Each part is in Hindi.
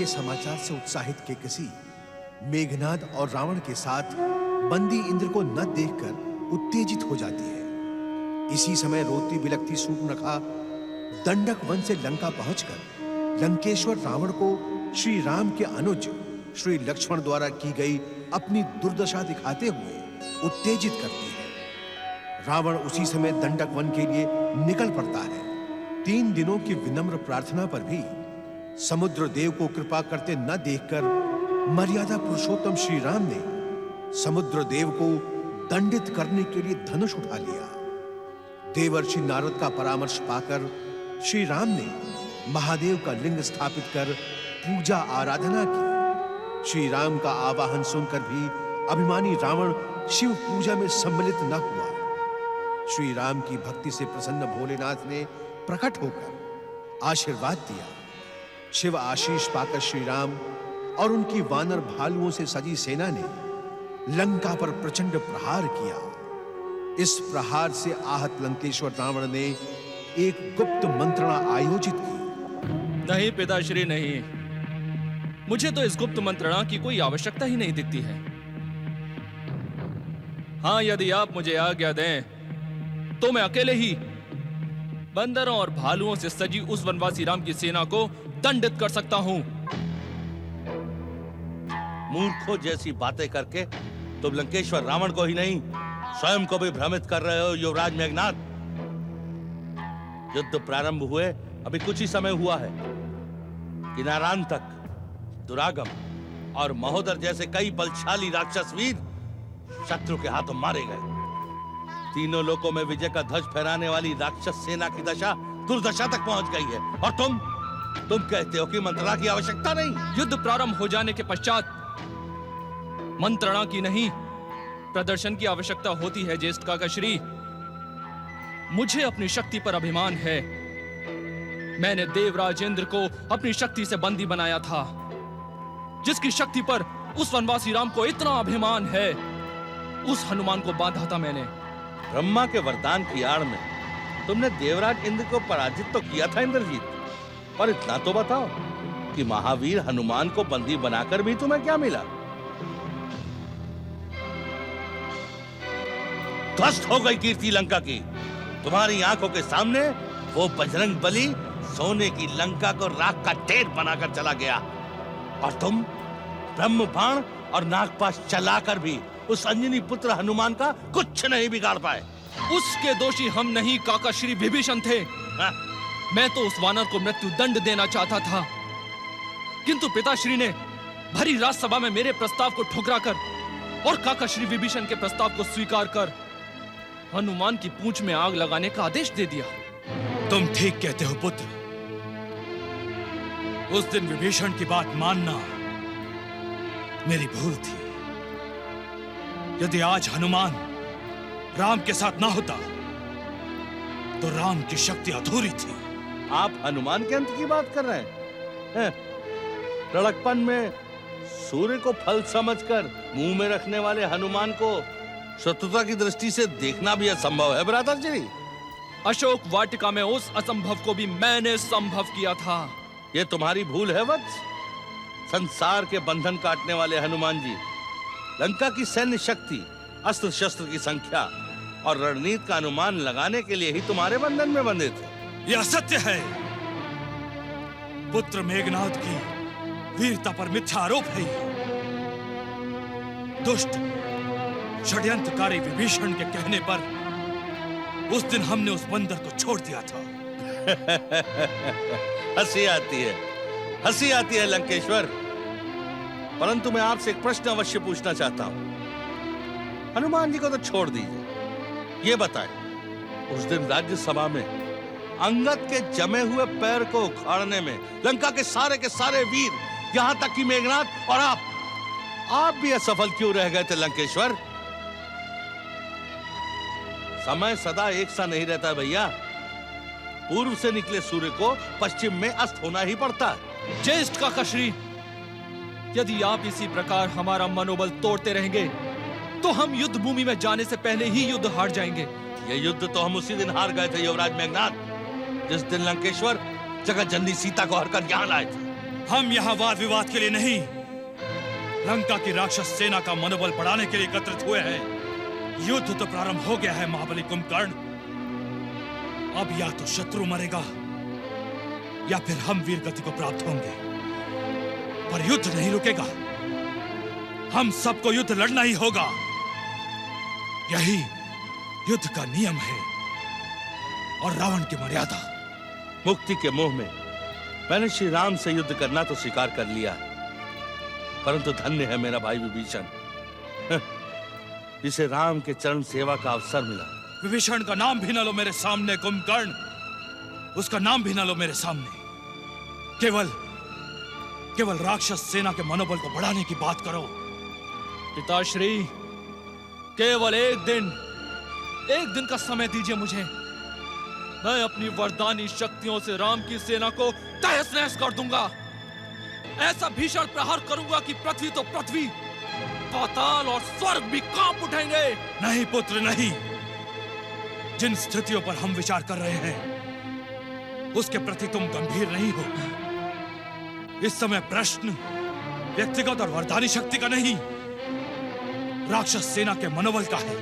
के समाचार से उत्साहित केकसी मेघनाद और रावण के साथ बंदी इंद्र को न देखकर उत्तेजित हो जाती है। इसी समय रोती बिलखती शूर्पणखा दंडक वन से लंका पहुंचकर लंकेश्वर रावण को श्री राम के अनुज श्री लक्ष्मण द्वारा की गई अपनी दुर्दशा दिखाते हुए उत्तेजित करती है। रावण उसी समय दंडक वन के लिए निकल पड़ता है। 3 दिनों की विनम्र प्रार्थना पर भी समुद्र देव को कृपा करते न देखकर मर्यादा पुरुषोत्तम श्री राम ने समुद्र देव को दंडित करने के लिए धनुष उठा लिया। देवर्षि नारद का परामर्श पाकर श्री राम ने महादेव का लिंग स्थापित कर पूजा आराधना की। श्री राम का आवाहन सुनकर भी अभिमानी रावण शिव पूजा में सम्मिलित न हुआ। श्री राम की भक्ति से प्रसन्न भोलेनाथ ने प्रकट होकर आशीर्वाद दिया। शिव आशीष पाकर श्री राम और उनकी वानर भालुओं से सजी सेना ने लंका पर प्रचंड प्रहार किया। इस प्रहार से आहत लंकेश्वर रावण ने एक गुप्त मंत्रणा आयोजित की। नहीं पिताश्री नहीं, मुझे तो इस गुप्त मंत्रणा की कोई आवश्यकता ही नहीं दिखती है। हाँ, यदि आप मुझे आज्ञा दें तो मैं अकेले ही बंदरों और भालुओं से सजी उस वनवासी राम की सेना को दंडित कर सकता हूं। मूर्खों जैसी बातें करके तुम लंकेश्वर रावण को ही नहीं स्वयं को भी भ्रमित कर रहे हो युवराज मेघनाद। युद्ध प्रारंभ हुए अभी कुछ ही समय हुआ है। किनारान तक दुरागम और महोदर जैसे कई बलशाली राक्षस वीर शत्रु के हाथों मारे गए। तीनों लोकों में विजय का ध्वज फहराने वाली राक्षस सेना की दशा दुर्दशा तक पहुंच गई है। और तुम कहते हो कि मंत्रणा की आवश्यकता नहीं। युद्ध प्रारंभ हो जाने के पश्चात मंत्रणा की नहीं, प्रदर्शन की आवश्यकता होती है ज्येष्ठ काकाश्री। मुझे अपनी शक्ति पर अभिमान है। मैंने देवराज इंद्र को अपनी शक्ति से बंदी बनाया था। जिसकी शक्ति पर उस वनवासी राम को इतना अभिमान है, उस हनुमान को बांधा था मैंने। ब्रह्मा के वरदान की आड़ में तुमने देवराज इंद्र को पराजित तो किया था इंद्रजीत, पर इतना तो बताओ कि महावीर हनुमान को बंदी बनाकर भी तुम्हें क्या मिला? ध्वस्त हो गई कीर्ति लंका की। तुम्हारी आंखों के सामने वो बजरंग बली सोने की लंका को राख का ढेर बनाकर चला गया, और तुम ब्रह्म बाण और नागपाश चलाकर भी उस अंजनी पुत्र हनुमान का कुछ नहीं बिगाड़ पाए। उसके दोषी हम नहीं, काकाश्री विभीषण थे। हाँ? मैं तो उस वानर को मृत्यु दंड देना चाहता था, किंतु पिताश्री ने भरी राजसभा में मेरे प्रस्ताव को ठुकरा कर और काकाश्री विभीषण के प्रस्ताव को स्वीकार कर हनुमान की पूंछ में आग लगाने का आदेश दे दिया। तुम ठीक कहते हो पुत्र। उस दिन विभीषण की बात मानना मेरी भूल थी। यदि आज हनुमान राम के साथ ना होता तो राम की शक्ति अधूरी थी। आप हनुमान के अंत की बात कर रहे हैं? लड़कपन में सूर्य को फल समझकर मुंह में रखने वाले हनुमान को शत्रुता की दृष्टि से देखना भी असंभव है भ्राताश्री। अशोक वाटिका में उस असंभव को भी मैंने संभव किया था। ये तुम्हारी भूल है वत्स। संसार के बंधन काटने वाले हनुमान जी लंका की सैन्य शक्ति, अस्त्र शस्त्र की संख्या और रणनीति का अनुमान लगाने के लिए ही तुम्हारे बंधन में बंधे थे। यह असत्य है। पुत्र मेघनाद की वीरता पर मिथ्या आरोप है। दुष्ट षड्यंत्रकारी विभीषण के कहने पर उस दिन हमने उस बंदर को छोड़ दिया था। हंसी आती है लंकेश्वर। परंतु मैं आपसे एक प्रश्न अवश्य पूछना चाहता हूं। हनुमान जी को तो छोड़ दीजिए, ये बताएं, उस दिन राज्यसभा में अंगद के जमे हुए पैर को उखाड़ने में लंका के सारे वीर, यहां तक कि मेघनाद और आप भी असफल क्यों रह गए थे लंकेश्वर? समय सदा एक सा नहीं रहता भैया। पूर्व से निकले सूर्य को पश्चिम में अस्त होना ही पड़ता है। ज्येष्ठ काकाश्री, यदि आप इसी प्रकार हमारा मनोबल तोड़ते रहेंगे तो हम युद्ध भूमि में जाने से पहले ही युद्ध हार जाएंगे। यह युद्ध तो हम उसी दिन हार गए थे युवराज मेघनाद, जिस दिन लंकेश्वर जगत जननी सीता को हरकर यहां लाए थे। हम यहाँ वाद विवाद के लिए नहीं, लंका की राक्षस सेना का मनोबल बढ़ाने के लिए एकत्रित हुए हैं। युद्ध तो प्रारंभ हो गया है महाबली कुंभकर्ण। अब या तो शत्रु मरेगा या फिर हम वीर गति को प्राप्त होंगे, पर युद्ध नहीं रुकेगा। हम सबको युद्ध लड़ना ही होगा। यही युद्ध का नियम है और रावण की मर्यादा। मुक्ति के मोह में मैंने श्री राम से युद्ध करना तो स्वीकार कर लिया, परंतु धन्य है मेरा भाई विभीषण, जिसे राम के चरण सेवा का अवसर मिला। विभीषण का नाम भी न लो मेरे सामने कुंभकर्ण, उसका नाम भी न लो मेरे सामने। केवल राक्षस सेना के मनोबल को बढ़ाने की बात करो। पिताश्री, केवल एक दिन का समय दीजिए मुझे। मैं अपनी वरदानी शक्तियों से राम की सेना को तहस नहस कर दूंगा। ऐसा भीषण प्रहार करूंगा कि पृथ्वी तो पृथ्वी, पाताल और स्वर्ग भी कांप उठेंगे। नहीं पुत्र नहीं, जिन स्थितियों पर हम विचार कर रहे हैं उसके प्रति तुम गंभीर नहीं हो। इस समय प्रश्न व्यक्तिगत और वरदानी शक्ति का नहीं, राक्षस सेना के मनोबल का है।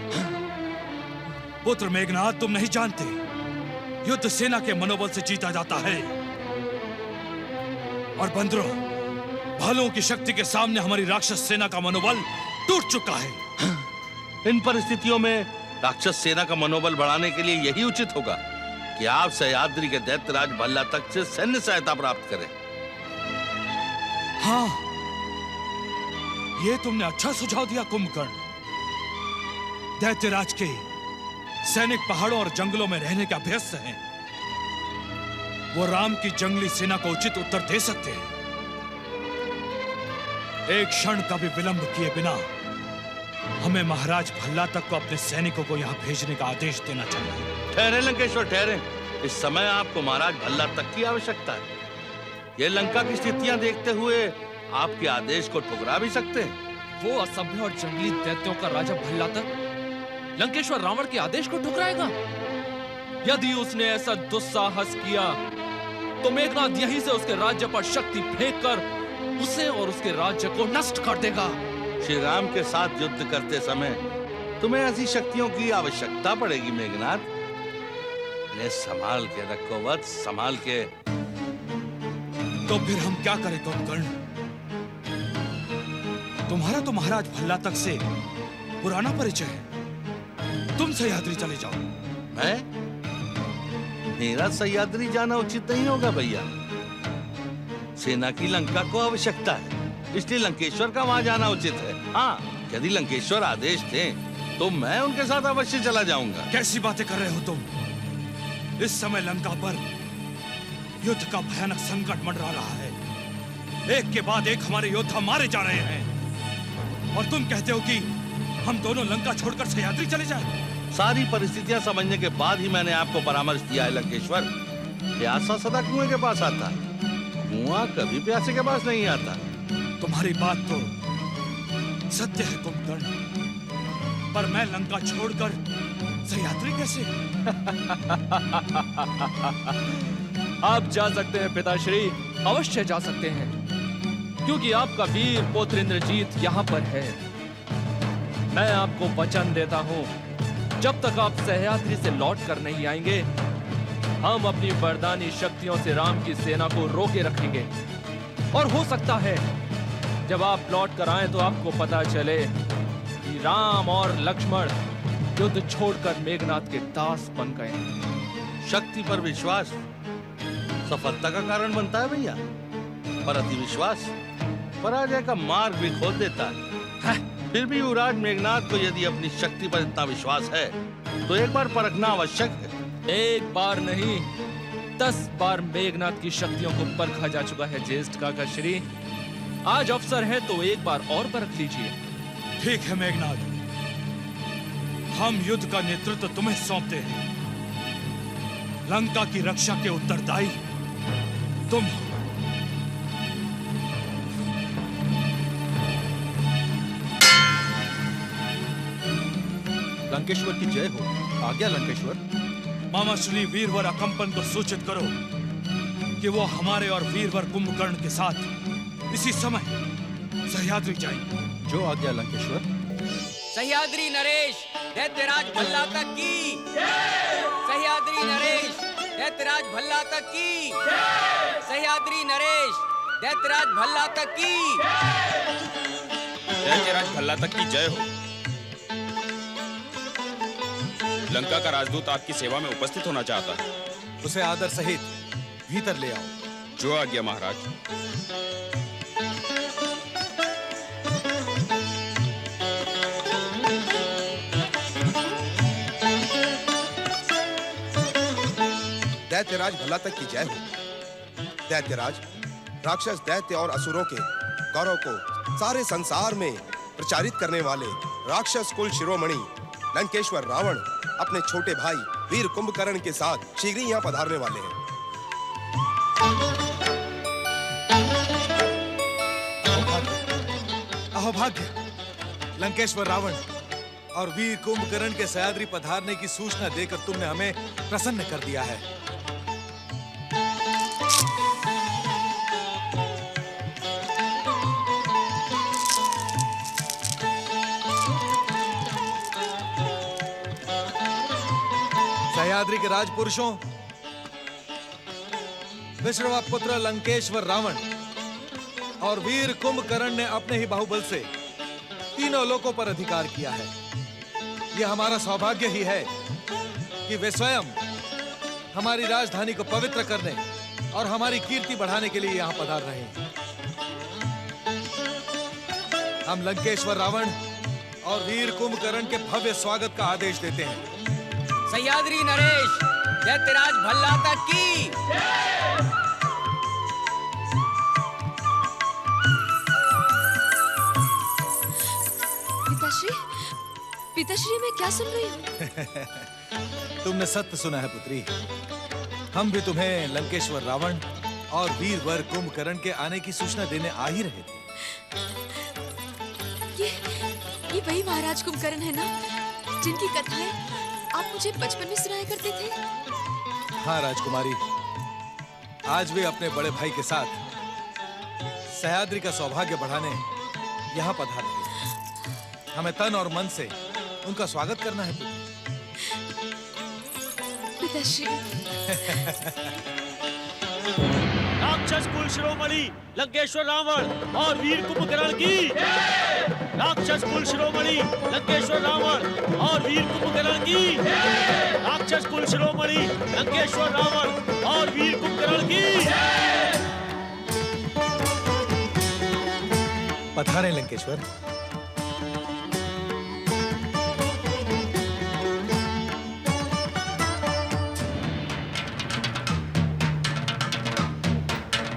पुत्र मेघनाद, तुम नहीं जानते, युद्ध सेना के मनोबल से जीता जाता है। और बंदरों, भालुओं की शक्ति के सामने हमारी राक्षस सेना का मनोबल टूट चुका है। इन परिस्थितियों में राक्षस सेना का मनोबल बढ़ाने के लिए यही उचित होगा कि आप सह्याद्री के दैत्यराज भल्ला तक से सैन्य सहायता प्राप्त करें। हाँ, ये तुमने अच्छा सुझाव दिया कुंभकर्ण। दैत्यराज के सैनिक पहाड़ों और जंगलों में रहने के अभ्यस्त हैं। वो राम की जंगली सेना को उचित उत्तर दे सकते हैं। एक क्षण का भी विलंब किए बिना हमें महाराज भल्ला तक को अपने सैनिकों को यहाँ भेजने का आदेश देना चाहिए। ठहरे लंकेश्वर, ठहरे। इस समय आपको महाराज भल्ला तक की आवश्यकता है। ये लंका की स्थितियां देखते हुए आपके आदेश को ठुकरा भी सकते हैं। वो असभ्य और जंगली दैत्यों का राजा भल्ला तक लंकेश्वर रावण के आदेश को ठुकराएगा? यदि उसने ऐसा दुस्साहस किया तो मेघनाद यहीं से उसके राज्य पर शक्ति फेंककर उसे और उसके राज्य को नष्ट कर देगा। श्री राम के साथ युद्ध करते समय तुम्हें ऐसी शक्तियों की आवश्यकता पड़ेगी मेघनाद। इन्हें संभाल के रखो वत्स, संभाल के। तो फिर हम क्या करें कुंभकर्ण? तुम्हारा तो महाराज भल्ला तक से पुराना परिचय है। तुम सह्याद्री चले जाओ। मैं? मेरा सह्याद्री जाना उचित नहीं होगा भैया। सेना की लंका को आवश्यकता है, इसलिए लंकेश्वर का वहां जाना उचित है। हाँ, यदि लंकेश्वर आदेश दें तो मैं उनके साथ अवश्य चला जाऊंगा। कैसी बातें कर रहे हो तुम? इस समय लंका पर युद्ध का भयानक संकट मंडरा रहा है। एक के बाद एक हमारे योद्धा मारे जा रहे हैं और तुम कहते हो कि हम दोनों लंका छोड़कर सह्याद्री चले जाएं। सारी परिस्थितियां समझने के बाद ही मैंने आपको परामर्श दिया है लंकेश्वर। प्यासा सदा कुएं के पास आता है, कुआं कभी प्यासे के पास नहीं आता। तुम्हारी बात तो सत्य है कुंभकर्ण, पर मैं लंका छोड़कर सह्याद्री कैसे? आप जा सकते हैं पिताश्री, अवश्य जा सकते हैं, क्योंकि आपका वीर पुत्र इंद्रजीत यहाँ पर है। मैं आपको वचन देता हूँ, जब तक आप सह्याद्री से लौट कर नहीं आएंगे, हम अपनी वरदानी शक्तियों से राम की सेना को रोके रखेंगे। और हो सकता है जब आप लौट कर आए तो आपको पता चले कि राम और लक्ष्मण युद्ध छोड़कर मेघनाद के दास बन गए। शक्ति पर विश्वास सफलता का कारण बनता है भैया, पर अति विश्वास पराजय का मार्ग भी खोल देता है। फिर भी युवराज मेघनाद को यदि अपनी शक्ति पर इतना विश्वास है तो एक बार परखना आवश्यक है। एक बार नहीं, 10 बार मेघनाद की शक्तियों को परखा जा चुका है ज्येष्ठ काका श्री। आज अवसर है तो एक बार और परख लीजिए। ठीक है मेघनाद, हम युद्ध का नेतृत्व तुम्हें सौंपते हैं। लंका की रक्षा के उत्तरदायी तुम हो। लंकेश्वर की जय हो। आज्ञा लंकेश्वर। मामा श्री वीरवर अकंपन को सूचित करो कि वो हमारे और वीरवर कुंभकर्ण के साथ इसी समय सह्याद्री जाएंगे। जो आज्ञा लंकेश्वर। सह्याद्री नरेश दैत्यराज भल्ला तक की। सह्याद्री नरेश दैत्यराज भल्ला तक की। सह्याद्री नरेश दैत्यराज भल्ला तक की। दैत्यराज भल्ला तक की जय हो। लंका का राजदूत आपकी सेवा में उपस्थित होना चाहता है। उसे आदर सहित भीतर ले आओ। जो आज्ञा महाराज। दैत्यराज भल्ला तक की जय हो। दैत्यराज, राक्षस दैत्य और असुरों के गौरव को सारे संसार में प्रचारित करने वाले राक्षस कुल शिरोमणि लंकेश्वर रावण अपने छोटे भाई वीर कुंभकर्ण के साथ शीघ्र ही यहाँ पधारने वाले हैं। अहोभाग्य, लंकेश्वर रावण और वीर कुंभकर्ण के सह्याद्री पधारने की सूचना देकर तुमने हमें प्रसन्न कर दिया है। सह्याद्री के राजपुरुषों, विश्रवा पुत्र लंकेश्वर रावण और वीर कुंभकर्ण ने अपने ही बाहुबल से तीनों लोकों पर अधिकार किया है। यह हमारा सौभाग्य ही है कि वे स्वयं हमारी राजधानी को पवित्र करने और हमारी कीर्ति बढ़ाने के लिए यहाँ पधार रहे हैं। हम लंकेश्वर रावण और वीर कुंभकर्ण के भव्य स्वागत का आदेश देते हैं। सह्याद्री नरेश दैत्यराज भल्ला तक की। पिताश्री, पिताश्री मैं क्या सुन रही हूँ? तुमने सत्य सुना है पुत्री। हम भी तुम्हें लंकेश्वर रावण और वीर वर कुंभकर्ण के आने की सूचना देने आ ही रहे थे। ये वही महाराज कुंभकर्ण है ना, जिनकी कथाएं आप मुझे बचपन में सुनाया करते थे? हाँ राजकुमारी, आज वे अपने बड़े भाई के साथ सह्याद्री का सौभाग्य बढ़ाने यहाँ पधार रहे हैं। हमें तन और मन से उनका स्वागत करना है पुत्री। पिताश्री। राक्षस कुल शिरोमणि लंकेश्वर रावण और वीर कुंभकर्ण की। राक्षस कुल शिरोमणि लंकेश्वर रावण और वीर कुंभकर्ण की। राक्षस कुल शिरोमणि लंकेश्वर रावण और वीर कुंभकर्ण की। पधारें लंकेश्वर।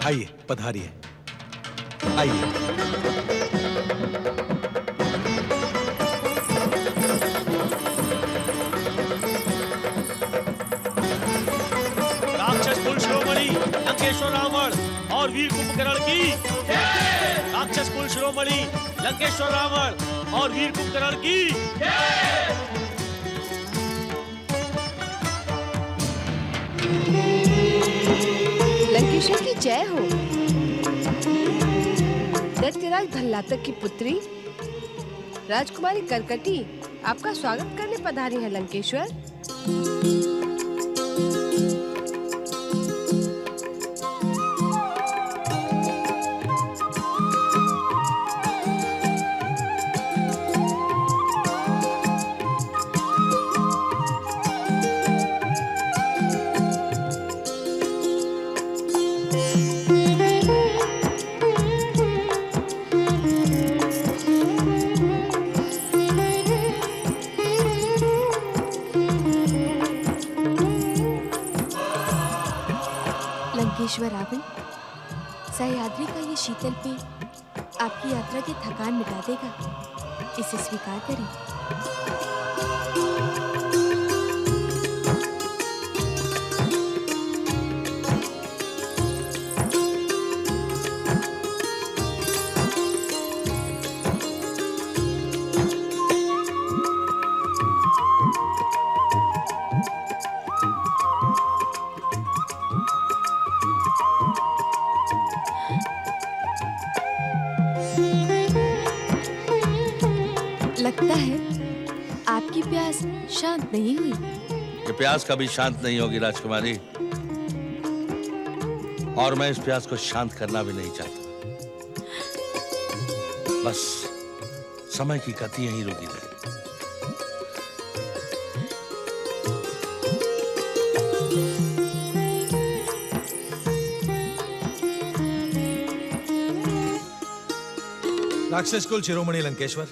आइए, पधारिए। आइए। राक्षस कुल शिरोमणि लंकेश्वर रावण और वीर कुंभकर्ण की। राक्षस कुल शिरोमणि लंकेश्वर रावण और वीर कुंभकर्ण की। लंकेश्वर की जय हो। दैत्यराज भल्लातक की पुत्री राजकुमारी करकटी आपका स्वागत करने पधारी है लंकेश्वर। लंकेश्वर रावण, सह्याद्री का ये शीतल पेय आपकी यात्रा की थकान मिटा देगा। इसे स्वीकार करें। लगता है आपकी प्यास शांत नहीं हुई। ये प्यास कभी शांत नहीं होगी राजकुमारी, और मैं इस प्यास को शांत करना भी नहीं चाहता। बस समय की गति यहीं रुकी रहे। राक्षस कुल शिरोमणि लंकेश्वर,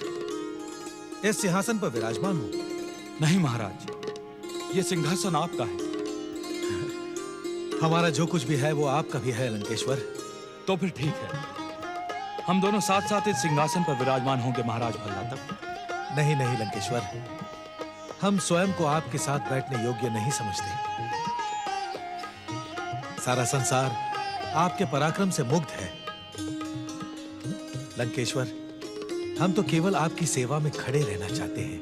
इस सिंहासन पर विराजमान हूं। नहीं महाराज, ये सिंहासन आपका है। हमारा जो कुछ भी है वो आपका भी है लंकेश्वर। तो फिर ठीक है, हम दोनों साथ साथ इस सिंहासन पर विराजमान होंगे महाराज भल्ला तक। नहीं नहीं लंकेश्वर, हम स्वयं को आपके साथ बैठने योग्य नहीं समझते। सारा संसार आपके पराक्रम से मुग्ध है लंकेश्वर। हम तो केवल आपकी सेवा में खड़े रहना चाहते हैं।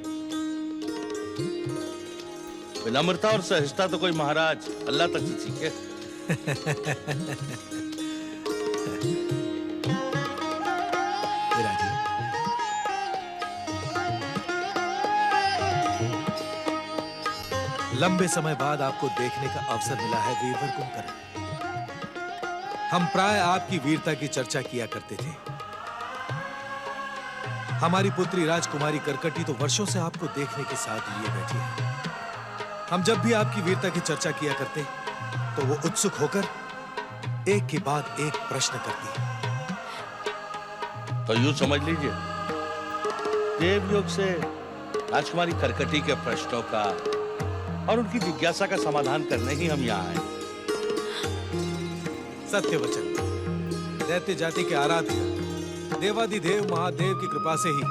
विनम्रता और सहजता तो कोई महाराज अल्लाह तक से सीखे। विराजी, लंबे समय बाद आपको देखने का अवसर मिला है वीरवर कुंभकर्ण। हम प्राय आपकी वीरता की चर्चा किया करते थे। हमारी पुत्री राजकुमारी करकटी तो वर्षों से आपको देखने के साथ लिए बैठी है। हम जब भी आपकी वीरता की चर्चा किया करते तो वो उत्सुक होकर एक के बाद एक प्रश्न करती है। तो यूं समझ लीजिए, देवयोग से राजकुमारी करकटी के प्रश्नों का और उनकी जिज्ञासा का समाधान करने ही हम यहाँ आए। सत्य वचन, दैत्य जाति के आराध्य देवादिदेव महादेव की कृपा से ही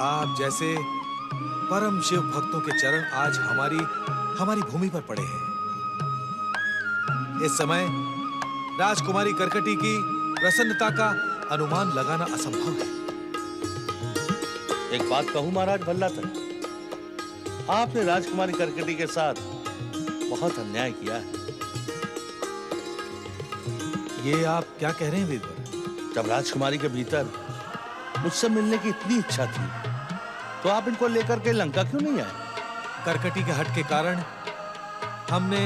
आप जैसे परम शिव भक्तों के चरण आज हमारी भूमि पर पड़े हैं। इस समय राजकुमारी करकटी की प्रसन्नता का अनुमान लगाना असंभव है। एक बात कहूं महाराज भल्ला तक, आपने राजकुमारी करकटी के साथ बहुत अन्याय किया है। ये आप क्या कह रहे हैं वीरवर? जब राजकुमारी के भीतर मुझसे मिलने की इतनी इच्छा थी तो आप इनको लेकर के लंका क्यों नहीं आए? करकटी के हट के कारण हमने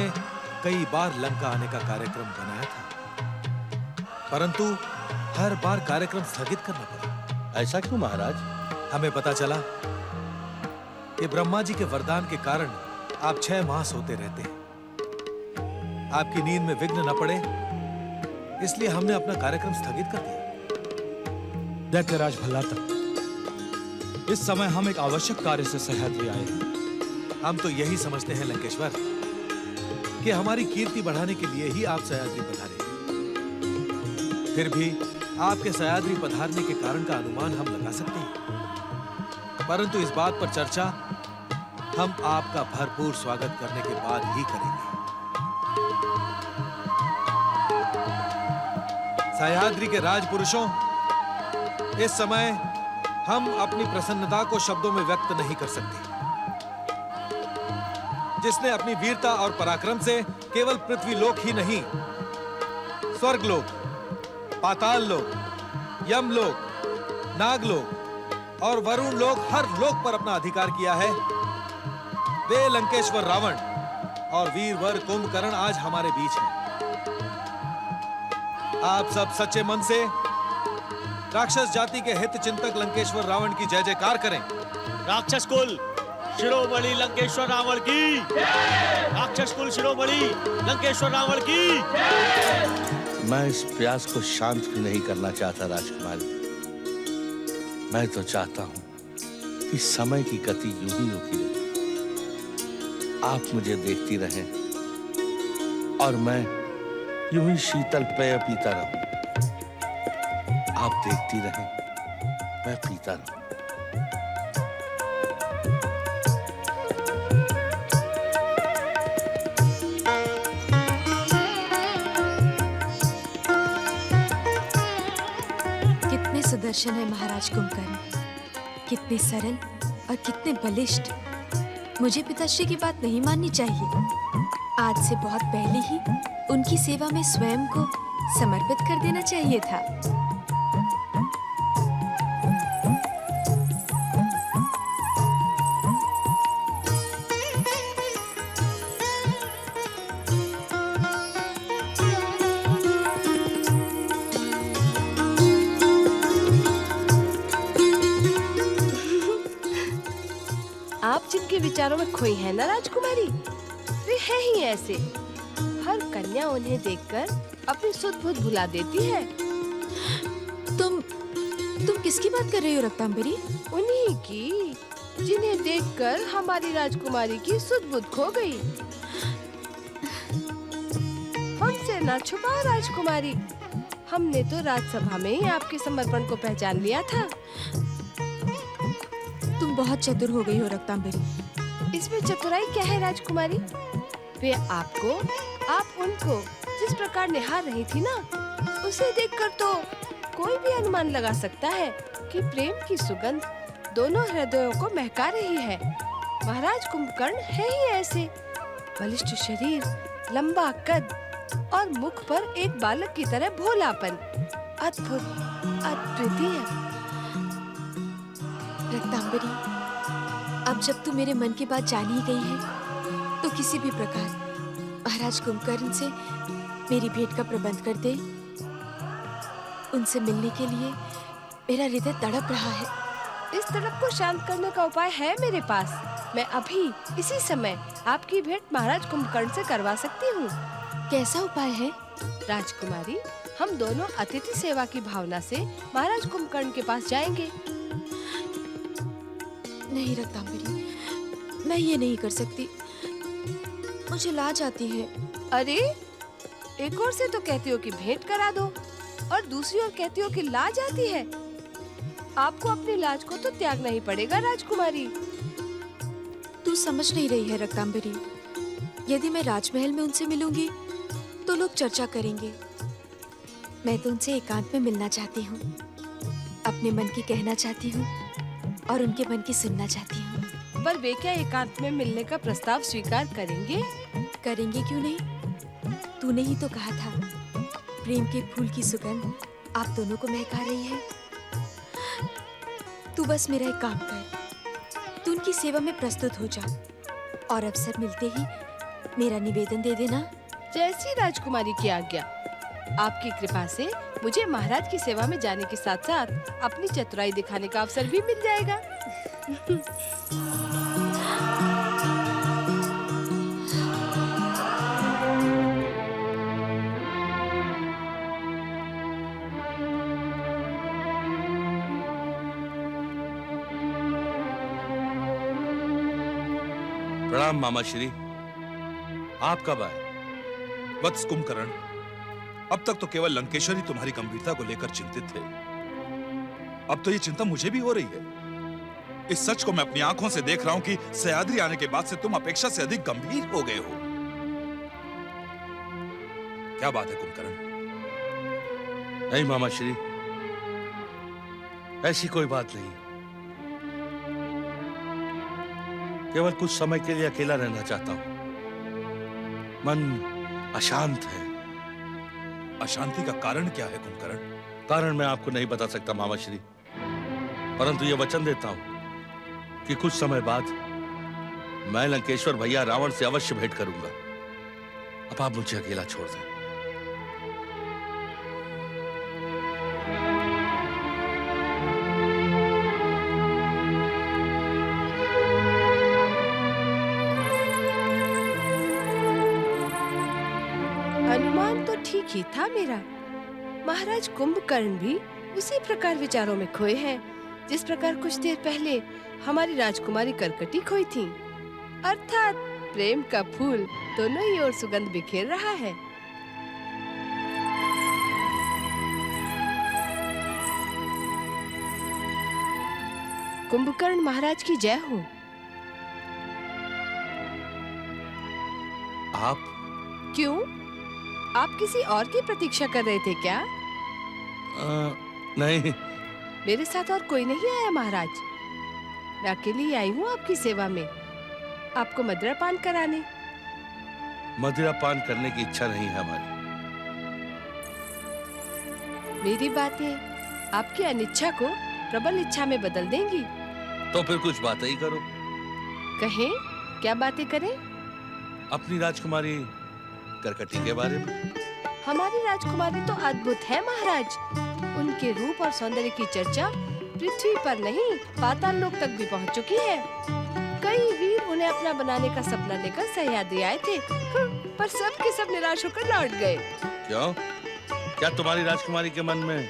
कई बार लंका आने का कार्यक्रम बनाया था, परंतु हर बार कार्यक्रम स्थगित करना पड़ा। ऐसा क्यों महाराज? हमें पता चला कि ब्रह्मा जी के वरदान के कारण आप 6 माह सोते रहते हैं। आपकी नींद में विघ्न न पड़े इसलिए हमने अपना कार्यक्रम स्थगित कर दिया। दैत्यराज भल्ला तक, इस समय हम एक आवश्यक कार्य से सह्याद्री आए हैं। हम तो यही समझते हैं लंकेश्वर कि हमारी कीर्ति बढ़ाने के लिए ही आप सह्याद्री पधारे। फिर भी आपके सह्याद्री पधारने के कारण का अनुमान हम लगा सकते हैं, परंतु इस बात पर चर्चा हम आपका भरपूर स्वागत करने के बाद ही करेंगे। सह्याद्री के राजपुरुषों, इस समय हम अपनी प्रसन्नता को शब्दों में व्यक्त नहीं कर सकते। जिसने अपनी वीरता और पराक्रम से केवल पृथ्वी लोक ही नहीं, स्वर्ग लोक, पाताल लोक, यम लोक, नाग लोक और वरुण लोक, हर लोक पर अपना अधिकार किया है, वे लंकेश्वर रावण और वीरवर कुंभकर्ण आज हमारे बीच हैं। आप सब सच्चे मन से राक्षस जाति के हित चिंतक लंकेश्वर रावण की जय जयकार करें। राक्षस कुल शिरोमणि लंकेश्वर रावण की, राक्षस कुल शिरोमणि लंकेश्वर रावण की। मैं इस प्यास को शांत भी नहीं करना चाहता राजकुमारी। मैं तो चाहता हूं कि समय की गति यूं ही रुकी रहे। आप मुझे देखती रहें और मैं यूं ही शीतल पेय पीता रहूं। आप देखती रहें, मैं पीता रहूं। कितने सुदर्शन है महाराज कुंभकर्ण, कितने सरल और कितने बलिष्ठ। मुझे पिताश्री की बात नहीं माननी चाहिए। आज से बहुत पहले ही उनकी सेवा में स्वयं को समर्पित कर देना चाहिए था। आप जिनके विचारों में खोई हैं ना राजकुमारी, वे हैं ही ऐसे। हर कन्या उन्हें देखकर अपनी सुध बुध भुला देती है। तुम किसकी बात कर रही हो रक्तांबरी? उन्हीं की, जिन्हें देखकर हमारी राजकुमारी की सुध बुध खो गई। हमसे ना छुपाओ राजकुमारी, हमने तो राजसभा में ही आपके समर्पण को पहचान लिया था। तुम बहुत चतुर हो गई हो रक्तांबरी। इसमें चतुराई क्या है राजकुमारी? वे आपको, आप उनको जिस प्रकार निहार रही थी ना, उसे देखकर तो कोई भी अनुमान लगा सकता है कि प्रेम की सुगंध दोनों हृदयों को महका रही है। महाराज कुंभकर्ण है ही ऐसे, बलिष्ठ शरीर, लंबा कद और मुख पर एक बालक की तरह भोलापन, अद्भुत, अद्वितीय। रक्तांबरी, अब जब तू मेरे मन की बात जान ही गई है, तो किसी भी प्रकार महाराज कुंभकर्ण से मेरी भेंट का प्रबंध कर दे। उनसे मिलने के लिए मेरा हृदय तड़प रहा है। इस तड़प को शांत करने का उपाय है मेरे पास। मैं अभी इसी समय आपकी भेंट महाराज कुंभकर्ण से करवा सकती हूँ। कैसा उपाय है? राजकुमारी, हम दोनों अतिथि सेवा की भावना से महाराज कुंभकर्ण के पास जाएंगे। नहीं रक्तांबरी, मैं ये नहीं कर सकती, मुझे लाज आती है। अरे, एक ओर से तो कहती हो कि भेंट करा दो और दूसरी ओर कहती हो कि लाज आती है। आपको अपनी लाज को तो त्यागना ही पड़ेगा राजकुमारी। तू समझ नहीं रही है रक्तांबरी। यदि मैं राजमहल में उनसे मिलूंगी तो लोग चर्चा करेंगे। मैं तो उनसे एकांत में मिलना चाहती हूँ, अपने मन की कहना चाहती हूँ और उनके मन की सुनना चाहती हूँ। पर वे क्या एकांत में मिलने का प्रस्ताव स्वीकार करेंगे? करेंगे क्यों नहीं? तूने ही तो कहा था, प्रेम के फूल की सुगंध आप दोनों को महका रही है। तू बस मेरा एक काम कर, तू उनकी सेवा में प्रस्तुत हो जा और अवसर मिलते ही मेरा निवेदन दे देना। जैसी राजकुमारी की आज्ञा। आपकी कृपा से मुझे महाराज की सेवा में जाने के साथ साथ अपनी चतुराई दिखाने का अवसर भी मिल जाएगा। प्रणाम मामा श्री। आप कब आए? वत्स कुंभकर्ण, अब तक तो केवल लंकेश्वर ही तुम्हारी गंभीरता को लेकर चिंतित थे। अब तो ये चिंता मुझे भी हो रही है। इस सच को मैं अपनी आंखों से देख रहा हूं कि सह्याद्री आने के बाद से तुम अपेक्षा से अधिक गंभीर हो गए हो। क्या बात है कुंभकर्ण? नहीं मामा श्री, ऐसी कोई बात नहीं। केवल कुछ समय के लिए अकेला रहना चाहता हूं। मन अशांत है। अशांति का कारण क्या है कुंभकर्ण? कारण मैं आपको नहीं बता सकता मामा श्री, परंतु ये वचन देता हूं कि कुछ समय बाद मैं लंकेश्वर भैया रावण से अवश्य भेंट करूंगा। अब आप मुझे अकेला छोड़ दें। अनुमान तो ठीक ही था मेरा। महाराज कुंभकर्ण भी उसी प्रकार विचारों में खोए हैं, जिस प्रकार कुछ देर पहले हमारी राजकुमारी करकटी खोई थी। अर्थात प्रेम का फूल दोनों ही ओर सुगंध बिखेर रहा है। कुंभकर्ण महाराज की जय हो। आप क्यों? आप किसी और की प्रतीक्षा कर रहे थे क्या? नहीं। मेरे साथ और कोई नहीं आया महाराज। मैं अकेली ही आई हूँ आपकी सेवा में, आपको मदिरा पान कराने। मदिरा पान करने की इच्छा नहीं है हमारी। मेरी बातें आपकी अनिच्छा को प्रबल इच्छा में बदल देंगी। तो फिर कुछ बातें ही करो। कहें, क्या बातें करें? अपनी राजकुमारी करकटी के बारे में। हमारी राजकुमारी तो अद्भुत है महाराज। उनके रूप और सौंदर्य की चर्चा पृथ्वी पर नहीं, पाताल लोक तक भी पहुंच चुकी है। कई उन्हें अपना बनाने का सपना लेकर सह्याद्री आए थे, पर सब के सब निराश होकर लौट गए। क्यों? क्या तुम्हारी राजकुमारी के मन में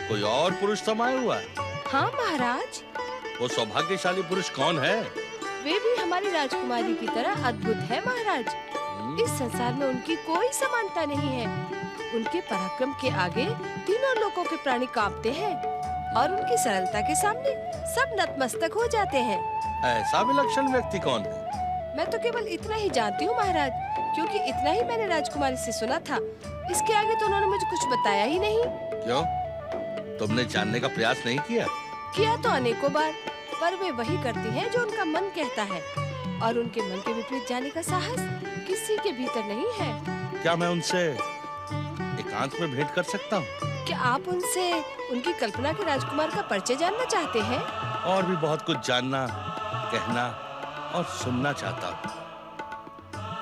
कोई और पुरुष समाया हुआ है? हाँ महाराज, वो सौभाग्यशाली पुरुष कौन है? वे भी हमारी राजकुमारी की तरह अद्भुत है महाराज। इस संसार में उनकी कोई समानता नहीं है। उनके पराक्रम के आगे तीनों लोकों के प्राणी कांपते हैं और उनकी सरलता के सामने सब नतमस्तक हो जाते हैं। ऐसा विलक्षण व्यक्ति कौन है? मैं तो केवल इतना ही जानती हूँ महाराज, क्योंकि इतना ही मैंने राजकुमारी से सुना था। इसके आगे तो उन्होंने मुझे कुछ बताया ही नहीं। क्यों? तुमने जानने का प्रयास नहीं किया? किया तो अनेकों बार, पर वे वही करती हैं जो उनका मन कहता है, और उनके मन के विपरीत जाने का साहस किसी के भीतर नहीं है। क्या मैं उनसे एकांत में भेंट कर सकता हूँ? क्या आप उनसे उनकी कल्पना के राजकुमार का परिचय जानना चाहते हैं? और भी बहुत कुछ जानना, कहना और सुनना चाहता हूँ।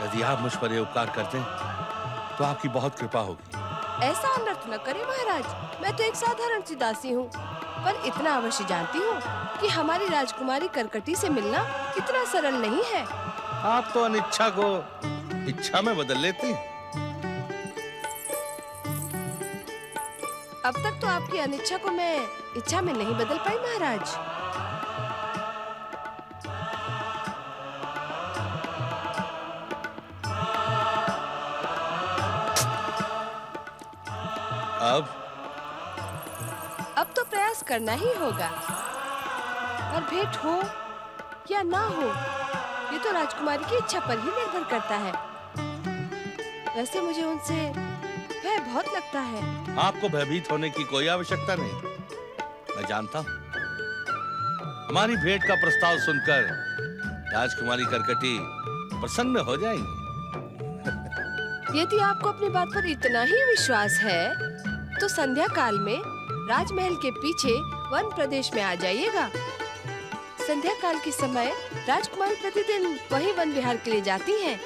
यदि आप मुझ पर ये उपकार कर दें तो आपकी बहुत कृपा होगी। ऐसा अनर्थ न करें महाराज, मैं तो एक साधारण सी दासी हूँ, पर इतना अवश्य जानती हूँ कि हमारी राजकुमारी करकटी से मिलना इतना सरल नहीं है। आप तो अनिच्छा को इच्छा में बदल लेती हैं। अब तक तो आपकी अनिच्छा को मैं इच्छा में नहीं बदल पाई महाराज। अब तो प्रयास करना ही होगा, पर भेंट हो या ना हो ये तो राजकुमारी की इच्छा पर ही निर्भर करता है। वैसे मुझे उनसे भय बहुत लगता है। आपको भयभीत होने की कोई आवश्यकता नहीं। मैं जानता हूँ हमारी भेंट का प्रस्ताव सुनकर राजकुमारी करकटी प्रसन्न हो जाएंगी। यदि आपको अपनी बात पर इतना ही विश्वास है तो संध्या काल में राजमहल के पीछे वन प्रदेश में आ जाइएगा। संध्या काल के समय राजकुमारी प्रतिदिन वही वन विहार के लिए जाती हैं।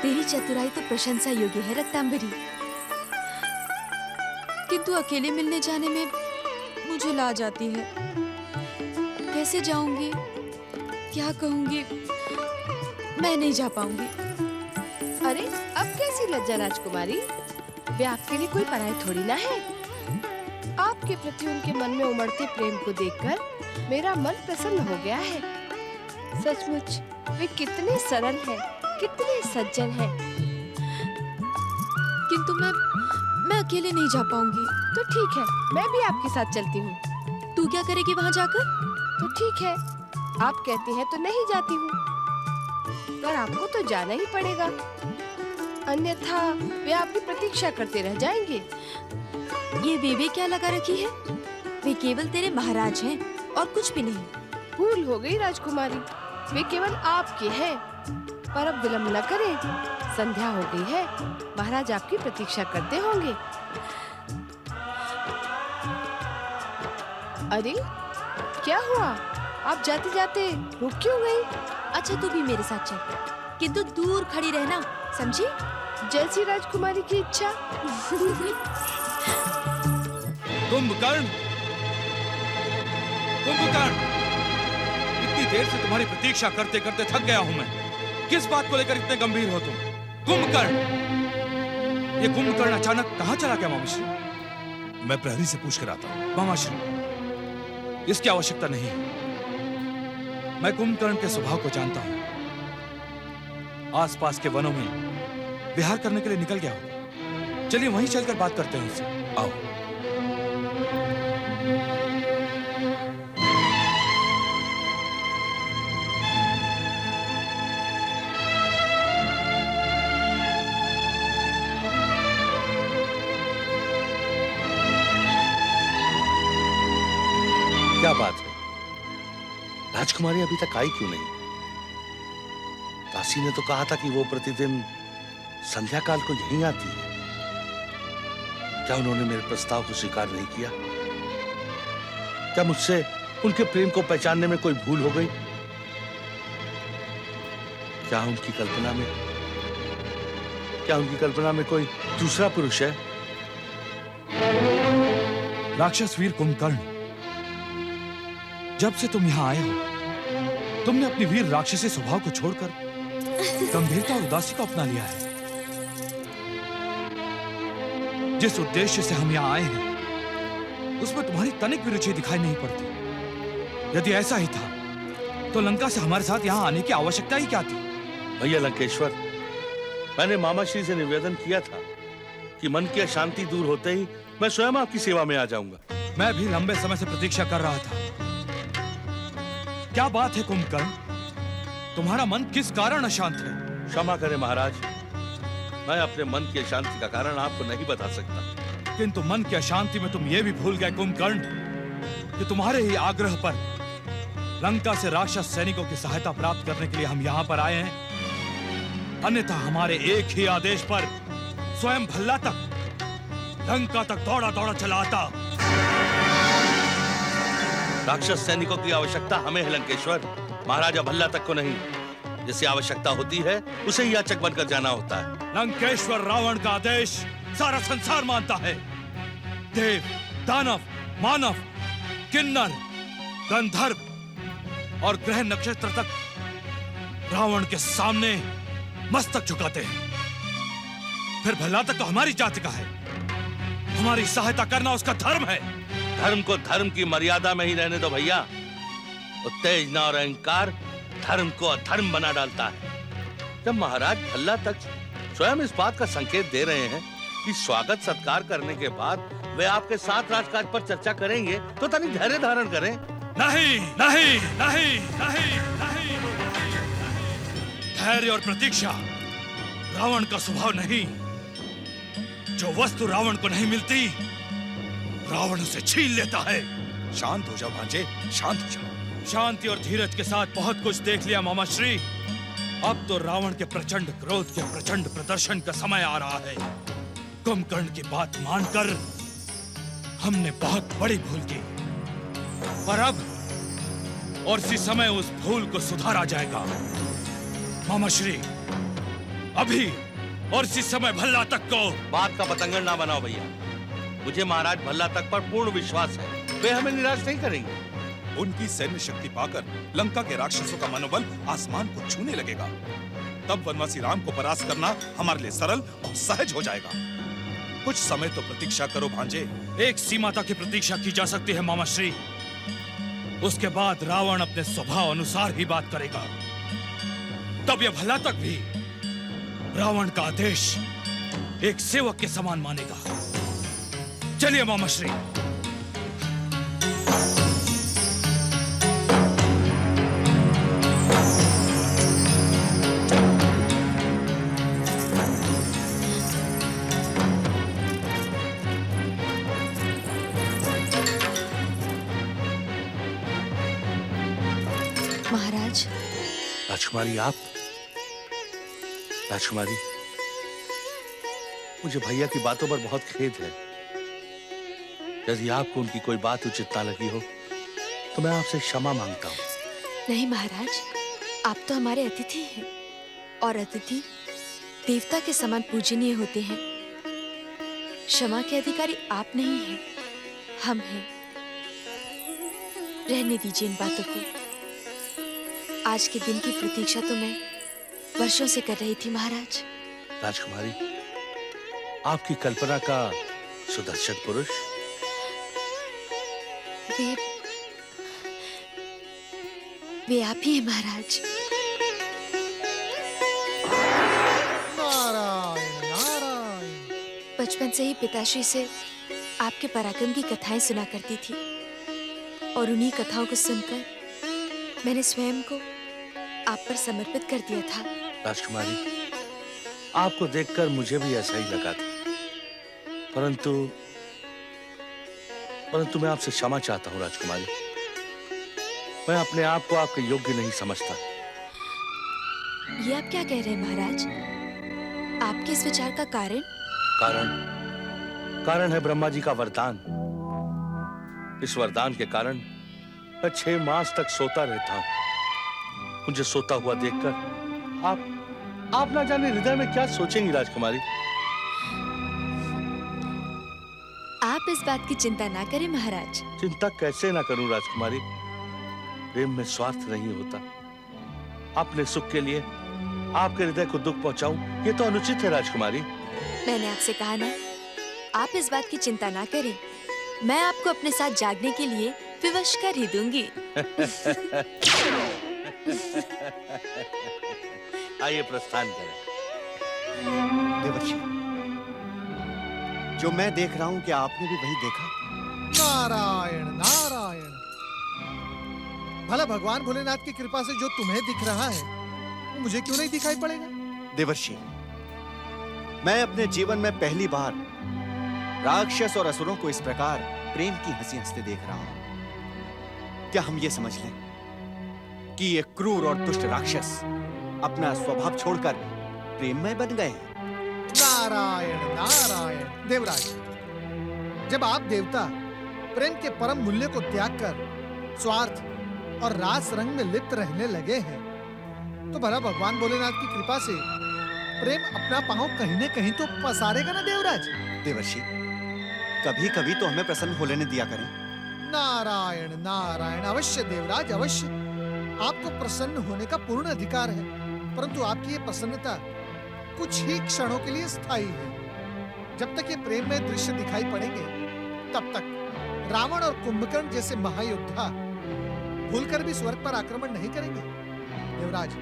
तेरी चतुराई तो प्रशंसा योग्य है रत्नांबरी, किंतु अकेले मिलने जाने में मुझे लाज आती है। कैसे जाऊंगी, क्या कहूंगी, मैं नहीं जा पाऊंगी। अरे अब कैसी लज्जा राजकुमारी, वे आपके लिए कोई पराई थोड़ी ना है। आपके प्रति उनके मन में उमड़ते प्रेम को देखकर मेरा मन प्रसन्न हो गया है। सचमुच वे कितने सरल हैं, कितने सज्जन हैं। किंतु मैं अकेले नहीं जा पाऊंगी। तो ठीक है, मैं भी आपके साथ चलती हूँ। तू क्या करेगी वहाँ जाकर? तो ठीक है, आप कहती हैं तो नहीं जाती हूँ, पर आपको तो जाना ही पड़ेगा, अन्यथा वे आपकी प्रतीक्षा करते रह जाएंगे। ये वे क्या लगा रखी है? वे केवल तेरे महाराज हैं और कुछ भी नहीं। भूल हो गई राजकुमारी, वे केवल आपके हैं। पर अब विलम्ब न करें, संध्या हो गई है, महाराज आपकी प्रतीक्षा करते होंगे। अरे क्या हुआ, आप जाते जाते रुक क्यों गई? अच्छा तू भी मेरे साथ चल, किंतु दूर खड़ी रहना, समझी? जैसी राजकुमारी की इच्छा। कुंभकर्ण, कुंभकर्ण, इतनी देर से तुम्हारी प्रतीक्षा करते करते थक गया हूं मैं। किस बात को लेकर इतने गंभीर हो तुम? कुंभकर्ण, ये कुंभकर्ण अचानक कहाँ चला गया मामाश्री? मैं प्रहरी से पूछ कर आता हूँ। मामाश्री, इसकी आवश्यकता नहीं है। मैं कुंभकर्ण के स्वभाव को जानता हूँ। आसपास के वनों में विहार करने के लिए निकल गया होगा। चलिए वहीं चलकर बात करते हैं उससे। आओ। क्या बात है, राजकुमारी अभी तक आई क्यों नहीं? दासी ने तो कहा था कि वो प्रतिदिन संध्या काल को यहीं आती है। क्या उन्होंने मेरे प्रस्ताव को स्वीकार नहीं किया? क्या मुझसे उनके प्रेम को पहचानने में कोई भूल हो गई? क्या उनकी कल्पना में कोई दूसरा पुरुष है? राक्षस वीर कुंभकर्ण, जब से तुम यहां आए हो, तुमने अपनी वीर राक्षसी स्वभाव को छोड़कर गंभीरता और उदासी को अपना लिया है। जिस उद्देश्य से हम यहां आए हैं, उसमें तुम्हारी तनिक भी रुचि दिखाई नहीं पड़ती। यदि ऐसा ही था, तो लंका से हमारे साथ यहां आने की आवश्यकता ही क्या थी? भैया लंकेश्वर, मैंने मामा श्री से निवेदन किया था कि मन की अशांति दूर होते ही मैं स्वयं आपकी सेवा में आ जाऊंगा। मैं भी लंबे समय से प्रतीक्षा कर रहा था। क्या बात है कुंभकर्ण, तुम्हारा मन किस कारण अशांत है? क्षमा करें महाराज, मैं अपने मन की अशांति का कारण आपको नहीं बता सकता। किंतु मन की अशांति में तुम ये भी भूल गए कुंभकर्ण कि तुम्हारे ही आग्रह पर लंका से राक्षस सैनिकों की सहायता प्राप्त करने के लिए हम यहाँ पर आए हैं। अन्यथा हमारे एक ही आदेश पर स्वयं भल्ला तक लंका तक दौड़ा दौड़ा चला आता। राक्षस सैनिकों की आवश्यकता हमें है लंकेश्वर, महाराजा भल्ला तक को नहीं। जिसे आवश्यकता होती है उसे ही याचक बनकर जाना होता है। लंकेश्वर रावण का आदेश सारा संसार मानता है। देव, दानव, मानव, किन्नर, गंधर्व और ग्रह नक्षत्र तक रावण के सामने मस्तक झुकाते हैं। फिर भला तक तो हमारी जाति का है, हमारी सहायता करना उसका धर्म है। धर्म को धर्म की मर्यादा में ही रहने दो भैया। उत्तेजना और अहंकार धर्म को अधर्म बना डालता है। जब महाराज भल्ला तक स्वयं इस बात का संकेत दे रहे हैं कि स्वागत सत्कार करने के बाद वे आपके साथ राजकाज पर चर्चा करेंगे, तो तनिक धैर्य धारण करें। नहीं नहीं नहीं नहीं नहीं, धैर्य और प्रतीक्षा रावण का स्वभाव नहीं। जो वस्तु रावण को नहीं मिलती, रावण उसे छीन लेता है। शांत हो जाओ भांजे, शांत हो जाओ। शांति और धीरज के साथ बहुत कुछ देख लिया मामा श्री। अब तो रावण के प्रचंड क्रोध के प्रचंड प्रदर्शन का समय आ रहा है। कुंभकर्ण की बात मानकर हमने बहुत बड़ी भूल की, पर अब और इसी समय उस भूल को सुधारा जाएगा। मामा श्री, अभी और इसी समय भल्ला तक को बात का पतंगड़ ना बनाओ भैया। मुझे महाराज भल्ला तक पर पूर्ण विश्वास है, वे हमें निराश नहीं करेंगे। उनकी सैन्य शक्ति पाकर लंका के राक्षसों का मनोबल आसमान को छूने लगेगा। तब वनवासी राम को परास्त करना हमारे लिए सरल और सहज हो जाएगा। कुछ समय तो प्रतीक्षा करो भांजे। एक सीमा तक की प्रतीक्षा की जा सकती है मामा श्री। उसके बाद रावण अपने स्वभाव अनुसार ही बात करेगा। तब यह भला तक भी रावण का आदेश एक सेवक के समान मानेगा। चलिए मामा श्री। महाराज, राजकुमारी आप? राजकुमारी, मुझे भैया की बातों पर बहुत खेद है। यदि आपको उनकी कोई बात उचित ना लगी हो, तो मैं आपसे क्षमा मांगता हूँ। नहीं महाराज, आप तो हमारे अतिथि हैं और अतिथि देवता के समान पूजनीय होते हैं। क्षमा के अधिकारी आप नहीं हैं, हम हैं। रहने दीजिए इन बातों को। आज के दिन की प्रतीक्षा तो मैं वर्षों से कर रही थी महाराज। राजकुमारी, आपकी कल्पना का सुदर्शन पुरुष वे आप ही हैं महाराज। बचपन से ही पिताश्री से आपके पराक्रम की कथाएं सुना करती थी और उन्हीं कथाओं को सुनकर मैंने स्वयं को आप पर समर्पित कर दिया था। राजकुमारी, आपको देखकर मुझे भी ऐसा ही लगा था, परंतु मैं आपसे क्षमा चाहता हूँ राजकुमारी। मैं अपने आप को आपके योग्य नहीं समझता। ये आप क्या कह रहे हैं महाराज? आपके इस विचार का कारण? कारण है ब्रह्मा जी का वरदान। इस वरदान के कारण मैं 6 मास तक सोता रहता हूँ। मुझे सोता हुआ देखकर आप ना जाने हृदय में क्या सोचेंगी राजकुमारी। आप इस बात की चिंता ना करें महाराज। चिंता कैसे ना करूं राजकुमारी? प्रेम में स्वार्थ नहीं होता। अपने सुख के लिए आपके हृदय को दुख पहुंचाऊं, ये तो अनुचित है राजकुमारी। मैंने आपसे कहा ना, आप इस बात की चिंता ना करें। मैं आपको अपने साथ जागने के लिए विवश कर ही दूंगी। आइए प्रस्थान करें। देवर्षि, जो मैं देख रहा हूं, क्या आपने भी वही देखा? नारायण नारायण। भला भगवान भोलेनाथ की कृपा से जो तुम्हें दिख रहा है वो मुझे क्यों नहीं दिखाई पड़ेगा? देवर्षि, मैं अपने जीवन में पहली बार राक्षस और असुरों को इस प्रकार प्रेम की हंसी हंसते देख रहा हूं। क्या हम ये समझ लें कि ये क्रूर और दुष्ट राक्षस अपना स्वभाव छोड़कर प्रेममय बन गए हैं? नारायण नारायण। देवराज, जब आप देवता प्रेम के परम मूल्य को त्याग कर स्वार्थ और रास रंग में लिप्त रहने लगे हैं, तो भला भगवान भोलेनाथ की कृपा से प्रेम अपना पांव कहीं न कहीं तो पसारेगा ना देवराज? देवर्षि, कभी कभी तो हमें प्रसन्न होने दिया करें। नारायण नारायण। अवश्य देवराज, अवश्य। आपको प्रसन्न होने का पूर्ण अधिकार है, परंतु आपकी ये प्रसन्नता कुछ ही क्षणों के लिए स्थायी है। जब तक ये प्रेम में दृश्य दिखाई पड़ेंगे, तब तक रावण और कुंभकर्ण जैसे महायोद्धा भूलकर भी स्वर्ग पर आक्रमण नहीं करेंगे। देवराज,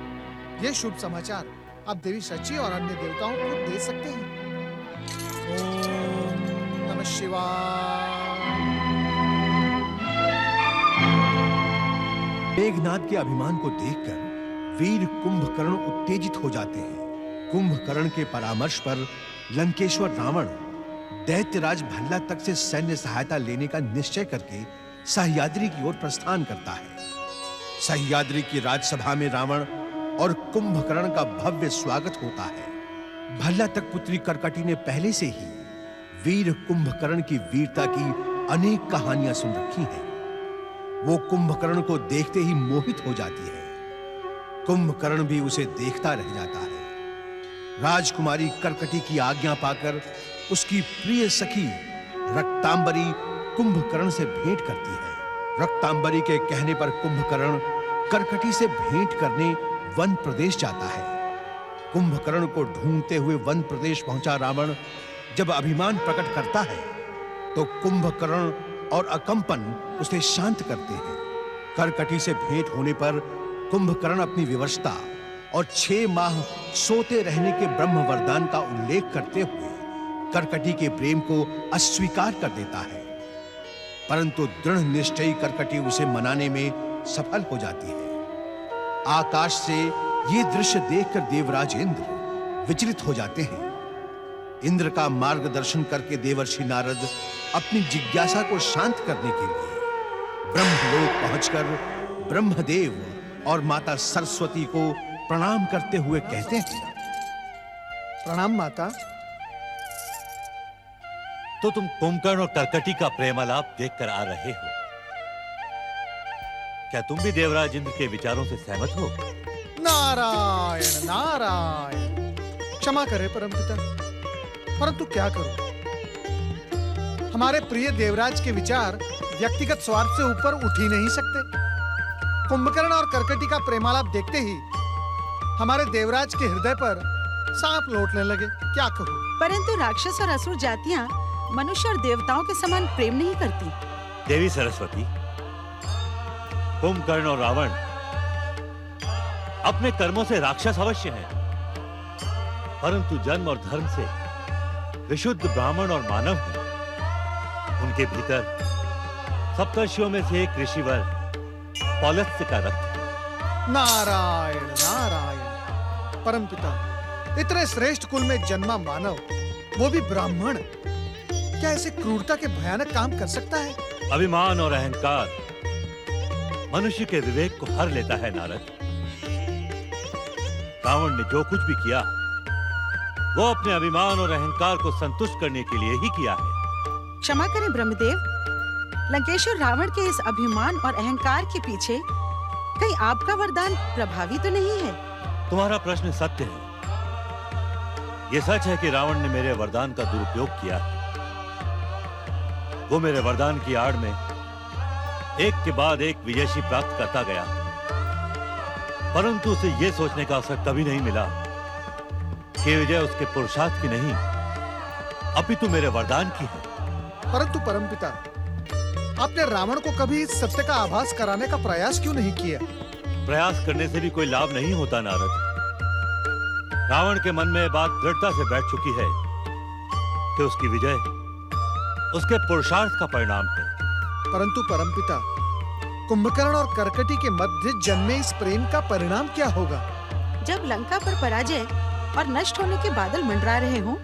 ये शुभ समाचार आप देवी शची और अन्य देवताओं को दे सकते हैं। ओम नमः शिवाय। मेघनाद के अभिमान को देखकर वीर कुंभकर्ण उत्तेजित हो जाते हैं। कुंभकर्ण के परामर्श पर लंकेश्वर रावण दैत्यराज भल्ला तक से सैन्य सहायता लेने का निश्चय करके सह्याद्री की ओर प्रस्थान करता है। सह्याद्री की राजसभा में रावण और कुंभकर्ण का भव्य स्वागत होता है। भल्ला तक पुत्री कर्कटी ने पहले से ही वीर कुंभकर्ण की वीरता की अनेक कहानियां सुन रखी हैं। वो कुंभकर्ण को देखते ही मोहित हो जाती है। कुंभकर्ण भी उसे देखता रह जाता है। राजकुमारी कर्कटी की आज्ञा पाकर उसकी प्रिय सखी रक्तांबरी कुंभकर्ण से भेंट करती है। रक्तांबरी के कहने पर कुंभकर्ण कर्कटी से भेंट करने वन प्रदेश जाता है। कुंभकर्ण को ढूंढते हुए वन प्रदेश पहुंचा रावण जब अभिमान प्रकट करता है, तो कुंभकर्ण और अकंपन उसे शांत करते हैं। कर्कटी से भेंट होने पर कुंभकर्ण अपनी विवशता और 6 माह सोते रहने के ब्रह्म वरदान का उल्लेख करते हुए कर्कटी के प्रेम को अस्वीकार कर देता है, परंतु दृढ़ निश्चयी कर्कटी उसे मनाने में सफल हो जाती है। आकाश से ये दृश्य देखकर देवराज इंद्र विचलित हो जाते हैं। इंद्र का मार्गदर्शन करके देवर्षि नारद अपनी जिज्ञासा को शांत करने के लिए ब्रह्मलोक पहुंचकर ब्रह्मदेव और माता सरस्वती को प्रणाम करते हुए कहते हैं। प्रणाम माता। तो तुम कुंभकर्ण और कर्कटी का प्रेमालाप देखकर आ रहे हो। क्या तुम भी देवराज इंद्र के विचारों से सहमत हो? नारायण नारायण। क्षमा करे परमपिता, परंतु क्या करूं? हमारे प्रिय देवराज के विचार व्यक्तिगत स्वार्थ से ऊपर उठ ही नहीं सकते। कुंभकर्ण और कर्कटी का प्रेमालाप देखते ही हमारे देवराज के हृदय पर सांप लौटने लगे। क्या करूं? परंतु राक्षस और असुर जातियां मनुष्य और देवताओं के समान प्रेम नहीं करती। देवी सरस्वती, कुंभकर्ण और रावण अपने कर्मों से राक्षस अवश्य हैं, परंतु जन्म और धर्म से विशुद्ध ब्राह्मण और मानव हैं। उनके भीतर सप्तर्षियों में से एक ऋषिवर पौलस्त्य का रक्त है। नारायण नारायण। परमपिता, इतने श्रेष्ठ कुल में जन्मा मानव, वो भी ब्राह्मण, क्या ऐसे क्रूरता के भयानक काम कर सकता है? अभिमान और अहंकार मनुष्य के विवेक को हर लेता है नारद। रावण ने जो कुछ भी किया वो अपने अभिमान और अहंकार को संतुष्ट करने के लिए ही किया है। क्षमा करें ब्रह्मदेव, लंकेश्वर रावण के इस अभिमान और अहंकार के पीछे कहीं आपका वरदान प्रभावी तो नहीं है? तुम्हारा प्रश्न सत्य है। यह सच है कि रावण ने मेरे वरदान का दुरुपयोग किया है, वो मेरे वरदान की आड़ में एक के बाद एक विजयशी प्राप्त करता गया, परंतु उसे यह सोचने का अवसर कभी नहीं मिला कि विजय उसके पुरुषार्थ की नहीं अपितु मेरे वरदान की है। परंतु परमपिता, आपने रावण को कभी इस सत्य का आभास कराने का प्रयास क्यों नहीं किया? प्रयास करने से भी कोई लाभ नहीं होता नारद। रावण के मन में यह बात दृढ़ता से बैठ चुकी है कि उसकी विजय उसके पुरुषार्थ का परिणाम है। परंतु परमपिता, कुंभकर्ण और कर्कटी के मध्य जन्मे इस प्रेम का परिणाम क्या होगा? जब लंका पर पराजय और नष्ट होने के बादल मंडरा रहे हों,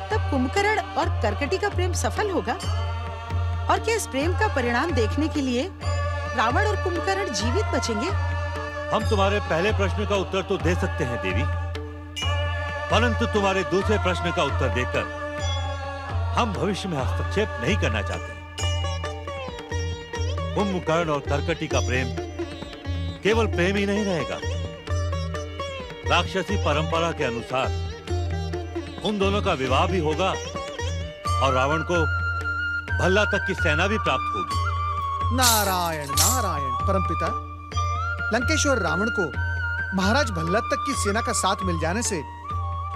तब कुंभकर्ण और कर्कटी का प्रेम सफल होगा। और क्या इस प्रेम का परिणाम देखने के लिए रावण और कुंभकर्ण जीवित बचेंगे? हम तुम्हारे पहले प्रश्न का उत्तर तो दे सकते हैं देवी, परंतु तुम्हारे दूसरे प्रश्न का उत्तर देकर हम भविष्य में हस्तक्षेप नहीं करना चाहते। कुंभकर्ण और कर्कटी का प्रेम केवल प्रेम ही नहीं रहेगा। राक्षसी परंपरा के अनुसार उन दोनों का विवाह भी होगा और रावण को भल्ला तक की सेना भी प्राप्त होगी। नारायण नारायण। परमपिता, लंकेश्वर रावण को महाराज भल्ला तक की सेना का साथ मिल जाने से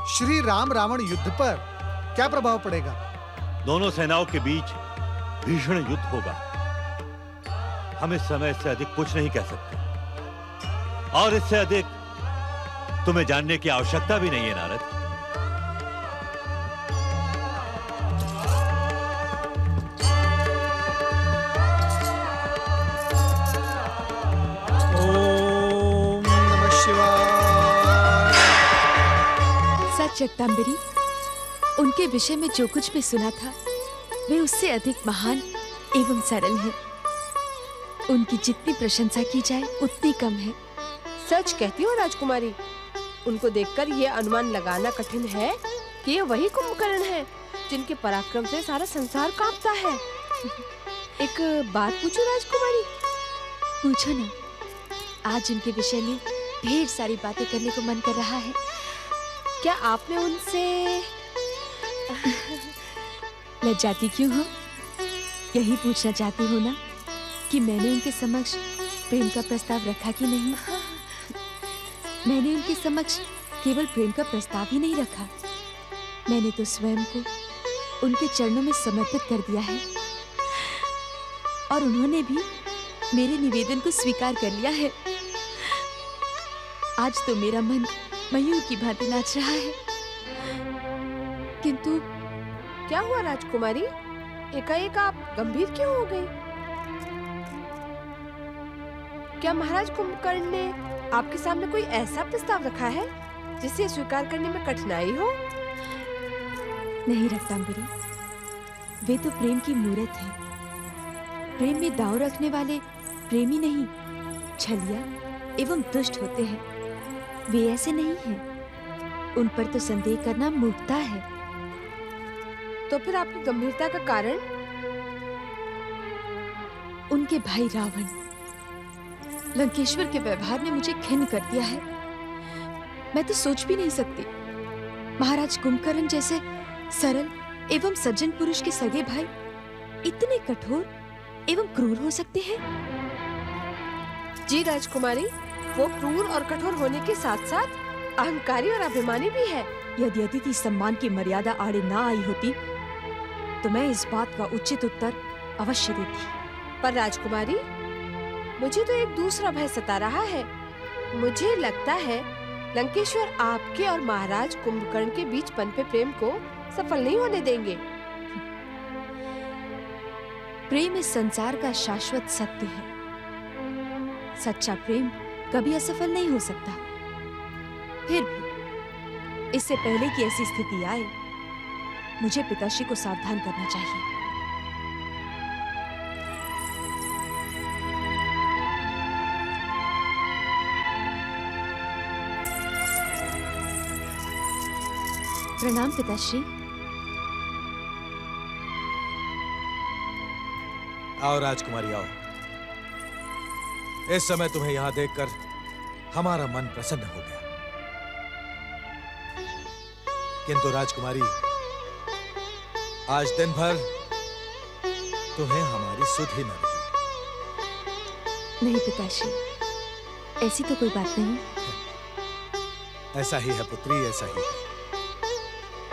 श्री राम रावण युद्ध पर क्या प्रभाव पड़ेगा? दोनों सेनाओं के बीच भीषण युद्ध होगा। हम इस समय से अधिक कुछ नहीं कह सकते, और इससे अधिक तुम्हें जानने की आवश्यकता भी नहीं है नारद। ओम नमः शिवाय। सच जगदम्बरी, उनके विषय में जो कुछ भी सुना था वे उससे अधिक महान एवं सरल है। उनकी जितनी प्रशंसा की जाए उतनी कम है। सच कहती हो राजकुमारी, उनको देखकर ये अनुमान लगाना कठिन है कि ये वही कुंभकर्ण है जिनके पराक्रम से सारा संसार कांपता है। एक बात पूछूं राजकुमारी? पूछो ना। आज उनके विषय में ढेर सारी बातें करने को मन कर रहा है। क्या आपने उनसे लज्जाती क्यों हो? यही पूछना चाहती हो ना कि मैंने उनके समक्ष प्रेम का प्रस्ताव रखा कि नहीं? मैंने उनके समक्ष केवल प्रेम का प्रस्ताव ही नहीं रखा, मैंने तो स्वयं को उनके चरणों में समर्पित कर दिया है, और उन्होंने भी मेरे निवेदन को स्वीकार कर लिया है। आज तो मेरा मन मयूर की भांति नाच रहा है। किंतु क्या हुआ राजकुमारी? एकाएक आप गंभीर क्यों हो गई? क्या महाराज कुंभकर्ण ने आपके सामने कोई ऐसा प्रस्ताव रखा है जिसे स्वीकार करने में कठिनाई हो? नहीं रक्तांबरी, वे तो प्रेम की मूर्त है। प्रेम में दांव रखने वाले प्रेमी नहीं, छलिया एवं दुष्ट होते हैं। वे ऐसे नहीं हैं। उन पर तो संदेह करना मूर्खता है। तो फिर आपकी गंभीरता का कारण? उनके भाई रावण, लंकेश्वर के व्यवहार ने मुझे खिन्न कर दिया है। मैं तो सोच भी नहीं सकती महाराज कुंभकर्ण जैसे सरल एवं सज्जन पुरुष के सगे भाई इतने कठोर एवं क्रूर हो सकते हैं। जी राजकुमारी, वो क्रूर और कठोर होने के साथ साथ अहंकारी और अभिमानी भी है। यदि अतिथि सम्मान की मर्यादा आड़े ना आई होती तो मैं इस बात का उचित उत्तर अवश्य देती। पर राजकुमारी, मुझे तो एक दूसरा भय सता रहा है। मुझे लगता है लंकेश्वर आपके और महाराज कुंभकर्ण के बीच पनपे प्रेम को सफल नहीं होने देंगे। प्रेम इस संसार का शाश्वत सत्य है। सच्चा प्रेम कभी असफल नहीं हो सकता। फिर भी इससे पहले कि ऐसी स्थिति आए, मुझे पिताश्री को सावधान करना चाहिए। प्रणाम पिताश्री। आओ राजकुमारी, आओ। इस समय तुम्हें यहाँ देखकर हमारा मन प्रसन्न हो गया। किंतु राजकुमारी, आज दिन भर तुम्हें हमारी सुध ही न रही। नहीं पिताश्री, ऐसी तो कोई बात नहीं। ऐसा ही है पुत्री, ऐसा ही है।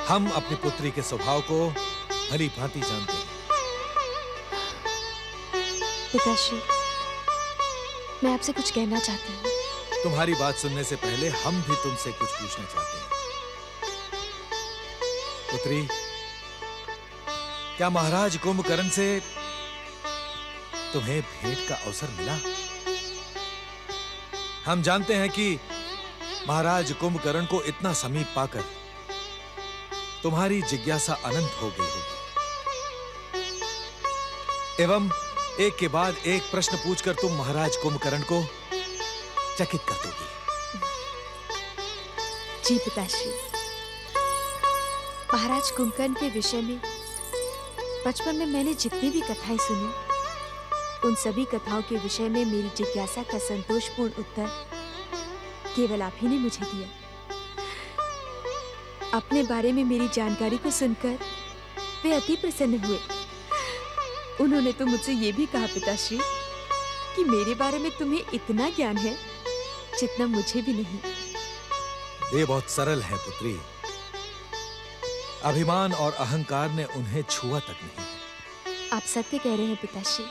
हम अपनी पुत्री के स्वभाव को भली भांति जानते हैं। पिताश्री, मैं आपसे कुछ कहना चाहती हूँ। तुम्हारी बात सुनने से पहले हम भी तुमसे कुछ पूछना चाहते हैं। पुत्री, क्या महाराज कुंभकर्ण से तुम्हें भेंट का अवसर मिला? हम जानते हैं कि महाराज कुंभकर्ण को इतना समीप पाकर तुम्हारी जिज्ञासा अनंत हो गई होगी, एवं एक के बाद एक प्रश्न पूछकर तुम महाराज कुंभकर्ण को चकित कर दोगी। जी पिताश्री, महाराज कुंभकर्ण के विषय में बचपन में मैंने जितनी भी कथाएं सुनी, उन सभी कथाओं के विषय में मेरी जिज्ञासा का संतोषपूर्ण उत्तर केवल आप ही ने मुझे दिया। अपने बारे में मेरी जानकारी को सुनकर वे अति प्रसन्न हुए। उन्होंने तो मुझसे ये भी कहा पिताश्री कि मेरे बारे में तुम्हें इतना ज्ञान है जितना मुझे भी नहीं। वे बहुत सरल है पुत्री, अभिमान और अहंकार ने उन्हें छुआ तक नहीं। आप सत्य कह रहे हैं पिताश्री,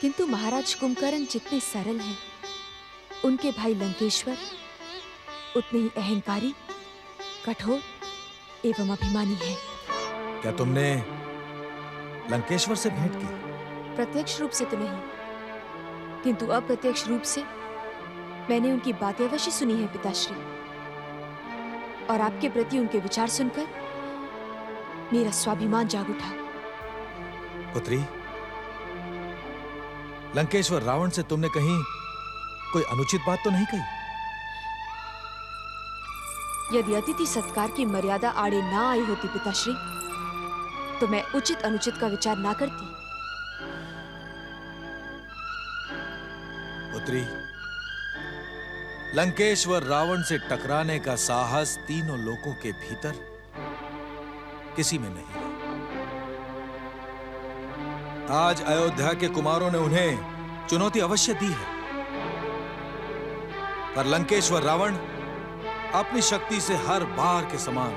किंतु महाराज कुंभकर्ण जितने सरल हैं, उनके भाई लंकेश्वर उतने ही अहंकारी, कठोर एवं अभिमानी हैं। क्या तुमने लंकेश्वर से भेंट की? प्रत्यक्ष रूप से तो नहीं, किंतु अप्रत्यक्ष रूप से मैंने उनकी बातें अवश्य सुनी है पिताश्री, और आपके प्रति उनके विचार सुनकर मेरा स्वाभिमान जाग उठा। पुत्री, लंकेश्वर रावण से तुमने कहीं कोई अनुचित बात तो नहीं कही? यदि अतिथि सत्कार की मर्यादा आड़े ना आई होती पिताश्री, तो मैं उचित अनुचित का विचार ना करती। पुत्री, लंकेश्वर रावण से टकराने का साहस तीनों लोकों के भीतर किसी में नहीं है। आज अयोध्या के कुमारों ने उन्हें चुनौती अवश्य दी है, पर लंकेश्वर रावण अपनी शक्ति से हर बार के समान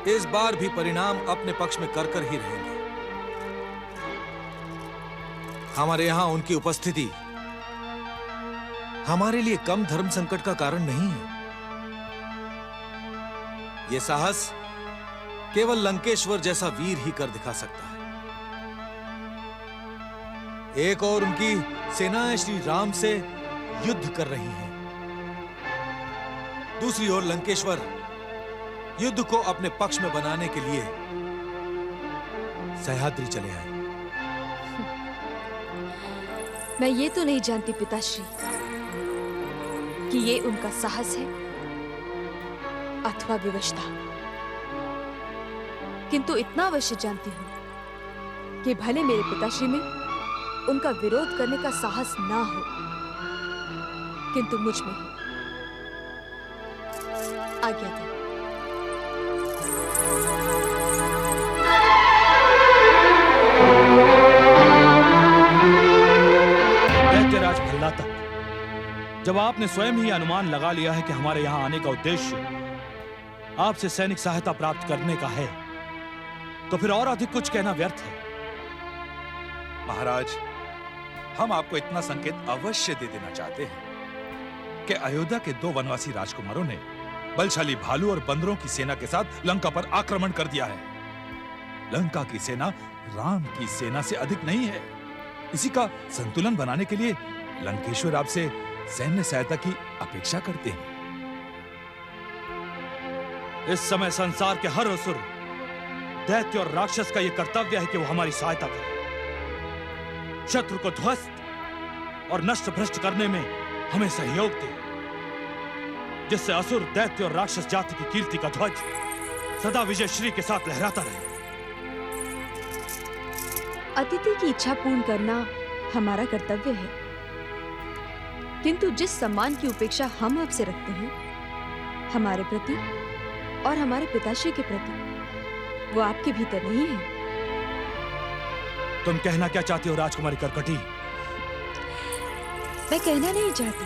इस बार भी परिणाम अपने पक्ष में कर ही रहेंगे। हमारे यहां उनकी उपस्थिति हमारे लिए कम धर्म संकट का कारण नहीं है। यह साहस केवल लंकेश्वर जैसा वीर ही कर दिखा सकता है। एक और उनकी सेनाएं श्री राम से युद्ध कर रही हैं, दूसरी ओर लंकेश्वर युद्ध को अपने पक्ष में बनाने के लिए सह्याद्री चले आए। मैं ये तो नहीं जानती पिताश्री कि ये उनका साहस है अथवा विवशता, किंतु इतना अवश्य जानती हूं कि भले मेरे पिताश्री में उनका विरोध करने का साहस ना हो, किंतु मुझ में है। आज्ञा दो। दैत्यराज भल्लातक, जब आपने स्वयं ही अनुमान लगा लिया है कि हमारे यहां आने का उद्देश्य आपसे सैनिक सहायता प्राप्त करने का है, तो फिर और अधिक कुछ कहना व्यर्थ है। महाराज, हम आपको इतना संकेत अवश्य दे देना चाहते हैं कि अयोध्या के 2 वनवासी राजकुमारों ने बलशाली भालू और बंदरों की सेना के साथ लंका पर आक्रमण कर दिया है। लंका की सेना राम की सेना से अधिक नहीं है। इसी का संतुलन बनाने के लिए लंकेश्वर आपसे सैन्य सहायता की अपेक्षा करते हैं। इस समय संसार के हर असुर, दैत्य और राक्षस का यह कर्तव्य है कि वो हमारी सहायता करे, शत्रु को ध्वस्त और नष्ट भ्रष्ट करने में हमें सहयोग दे, जिससे असुर, दैत्य और राक्षस जाति की कीर्ति का ध्वज सदा विजयश्री के साथ लहराता रहे। अतिथि की इच्छा पूर्ण करना हमारा कर्तव्य है, किंतु जिस सम्मान की उपेक्षा हम आपसे रखते हैं हमारे प्रति और हमारे पिताश्री के प्रति, वो आपके भीतर नहीं है। तुम कहना क्या चाहती हो राजकुमारी करकटी? मैं कहना नहीं चाहती,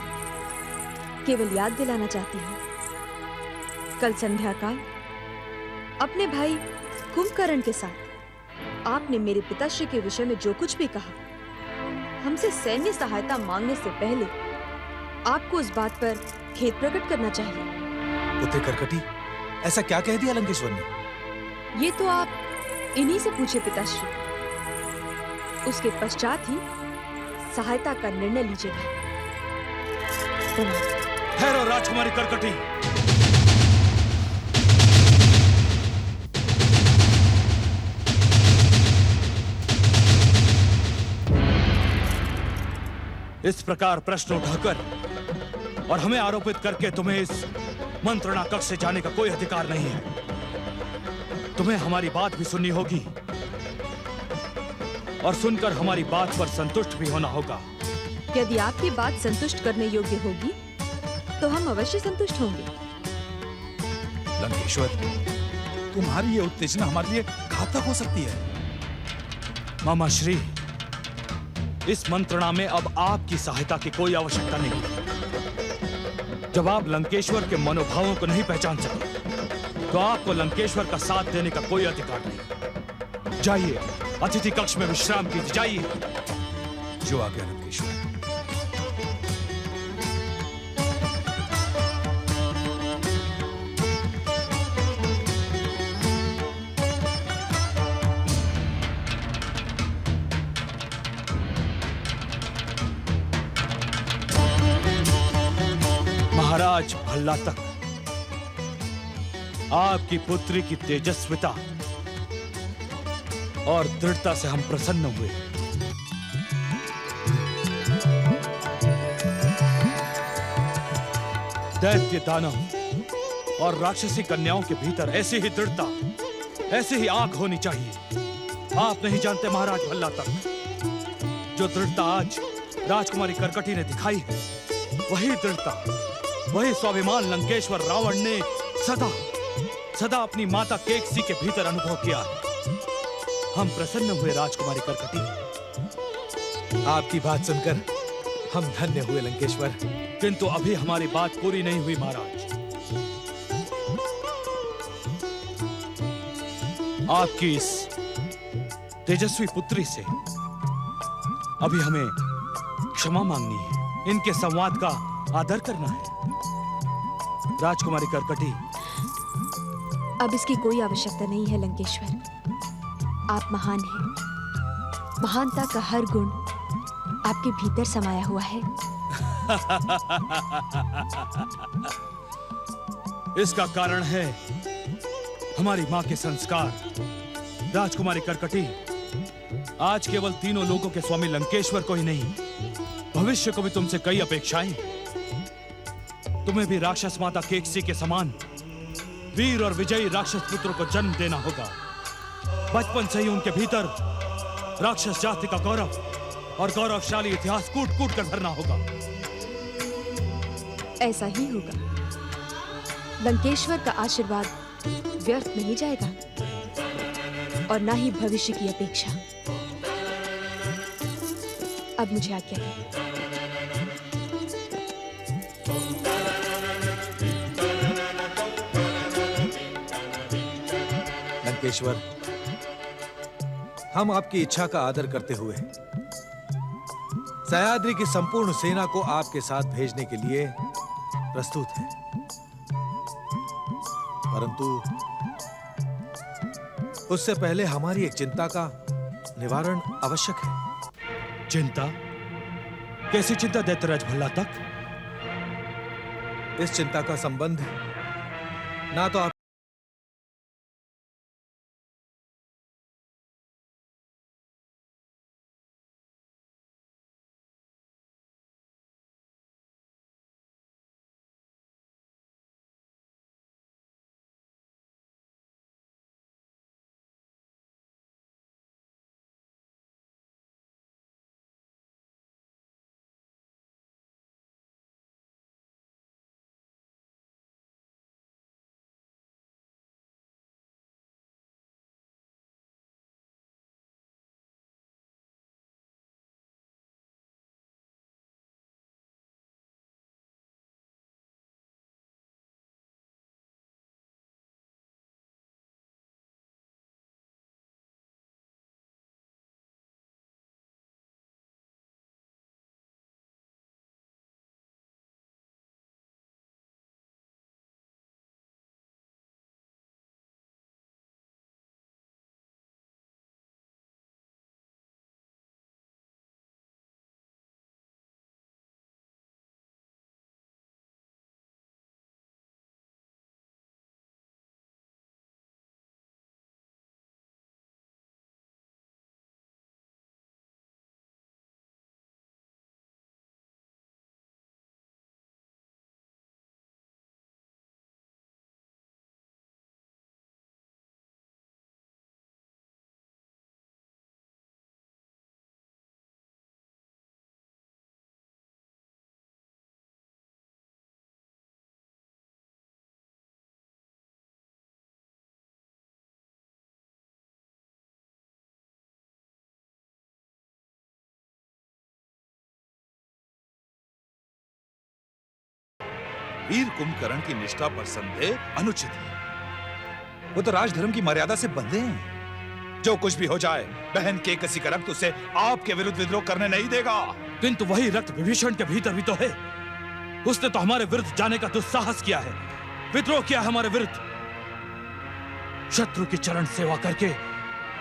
केवल याद दिलाना चाहती हूँ। कल संध्या काल अपने भाई कुंभकर्ण के साथ आपने मेरे पिताश्री के विषय में जो कुछ भी कहा, हमसे सैन्य सहायता मांगने से पहले आपको उस बात पर खेद प्रकट करना चाहिए। पुत्र करकटी, ऐसा क्या कह दिया लंकेश्वर ने? ये तो आप इन्हीं से पूछे पिताश्री। उसके पश्चात ही सहायता का निर्णय लीजिएगा। ठहरो राजकुमारी करकटी। इस प्रकार प्रश्न उठाकर और हमें आरोपित करके तुम्हें इस मंत्रणा कक्ष से जाने का कोई अधिकार नहीं है। तुम्हें हमारी बात भी सुननी होगी और सुनकर हमारी बात पर संतुष्ट भी होना होगा। यदि आपकी बात संतुष्ट करने योग्य होगी तो हम अवश्य संतुष्ट होंगे। लंकेश्वर, तुम्हारी ये उत्तेजना हमारे लिए घातक हो सकती है। मामा श्री, इस मंत्रणा में अब आपकी सहायता की कोई आवश्यकता नहीं है। जब आप लंकेश्वर के मनोभावों को नहीं पहचान सके तो आपको लंकेश्वर का साथ देने का कोई अधिकार नहीं। जाइए, अतिथि कक्ष में विश्राम कीजिए। जाइए। जो आ गया लंकेश्वर। महाराज भल्ला तक आपकी पुत्री की तेजस्विता और दृढ़ता से हम प्रसन्न हुए। दैत्य दानव और राक्षसी कन्याओं के भीतर ऐसी ही दृढ़ता, ऐसी ही आंख होनी चाहिए। आप नहीं जानते महाराज भल्ला तक, जो दृढ़ता आज राजकुमारी करकटी ने दिखाई है, वही दृढ़ता, वही स्वाभिमान लंकेश्वर रावण ने सदा सदा अपनी माता केकसी के भीतर अनुभव किया है। हम प्रसन्न हुए राजकुमारी करकटी। आपकी बात सुनकर हम धन्य हुए लंकेश्वर। किंतु अभी हमारी बात पूरी नहीं हुई महाराज। आपकी इस तेजस्वी पुत्री से अभी हमें क्षमा मांगनी है, इनके संवाद का आदर करना है। राजकुमारी करकटी, अब इसकी कोई आवश्यकता नहीं है लंकेश्वर। आप महान हैं। महानता का हर गुण आपके भीतर समाया हुआ है। इसका कारण है हमारी मां के संस्कार। राजकुमारी करकटी, आज केवल तीनों लोगों के स्वामी लंकेश्वर को ही नहीं, भविष्य को भी तुमसे कई अपेक्षाएं। तुम्हें भी राक्षस माता केकसी के समान वीर और विजयी राक्षस पुत्रों को जन्म देना होगा। बचपन से ही उनके भीतर राक्षस जाति का गौरव और गौरवशाली इतिहास कूट कूट कर भरना होगा। ऐसा ही होगा। लंकेश्वर का आशीर्वाद व्यर्थ नहीं जाएगा और ना ही भविष्य की अपेक्षा। अब मुझे आज्ञा दें। लंकेश्वर, हम आपकी इच्छा का आदर करते हुए सह्याद्री की संपूर्ण सेना को आपके साथ भेजने के लिए प्रस्तुत हैं। परंतु उससे पहले हमारी एक चिंता का निवारण आवश्यक है। चिंता? कैसी चिंता दैत्यराज भल्ला तक? इस चिंता का संबंध ना तो आप वीर कुंभकर्ण की निष्ठा पर संदेह अनुचित है। वो तो राजधर्म की मर्यादा से बंधे हैं। जो कुछ भी हो जाए, बहन केकसी का रक्त उसे आपके विरुद्ध विद्रोह करने नहीं देगा। किंतु वही रक्त विभीषण के भीतर भी तो है। उसने तो हमारे विरुद्ध जाने का दुस्साहस किया है, विद्रोह किया हमारे विरुद्ध। शत्रु की चरण सेवा करके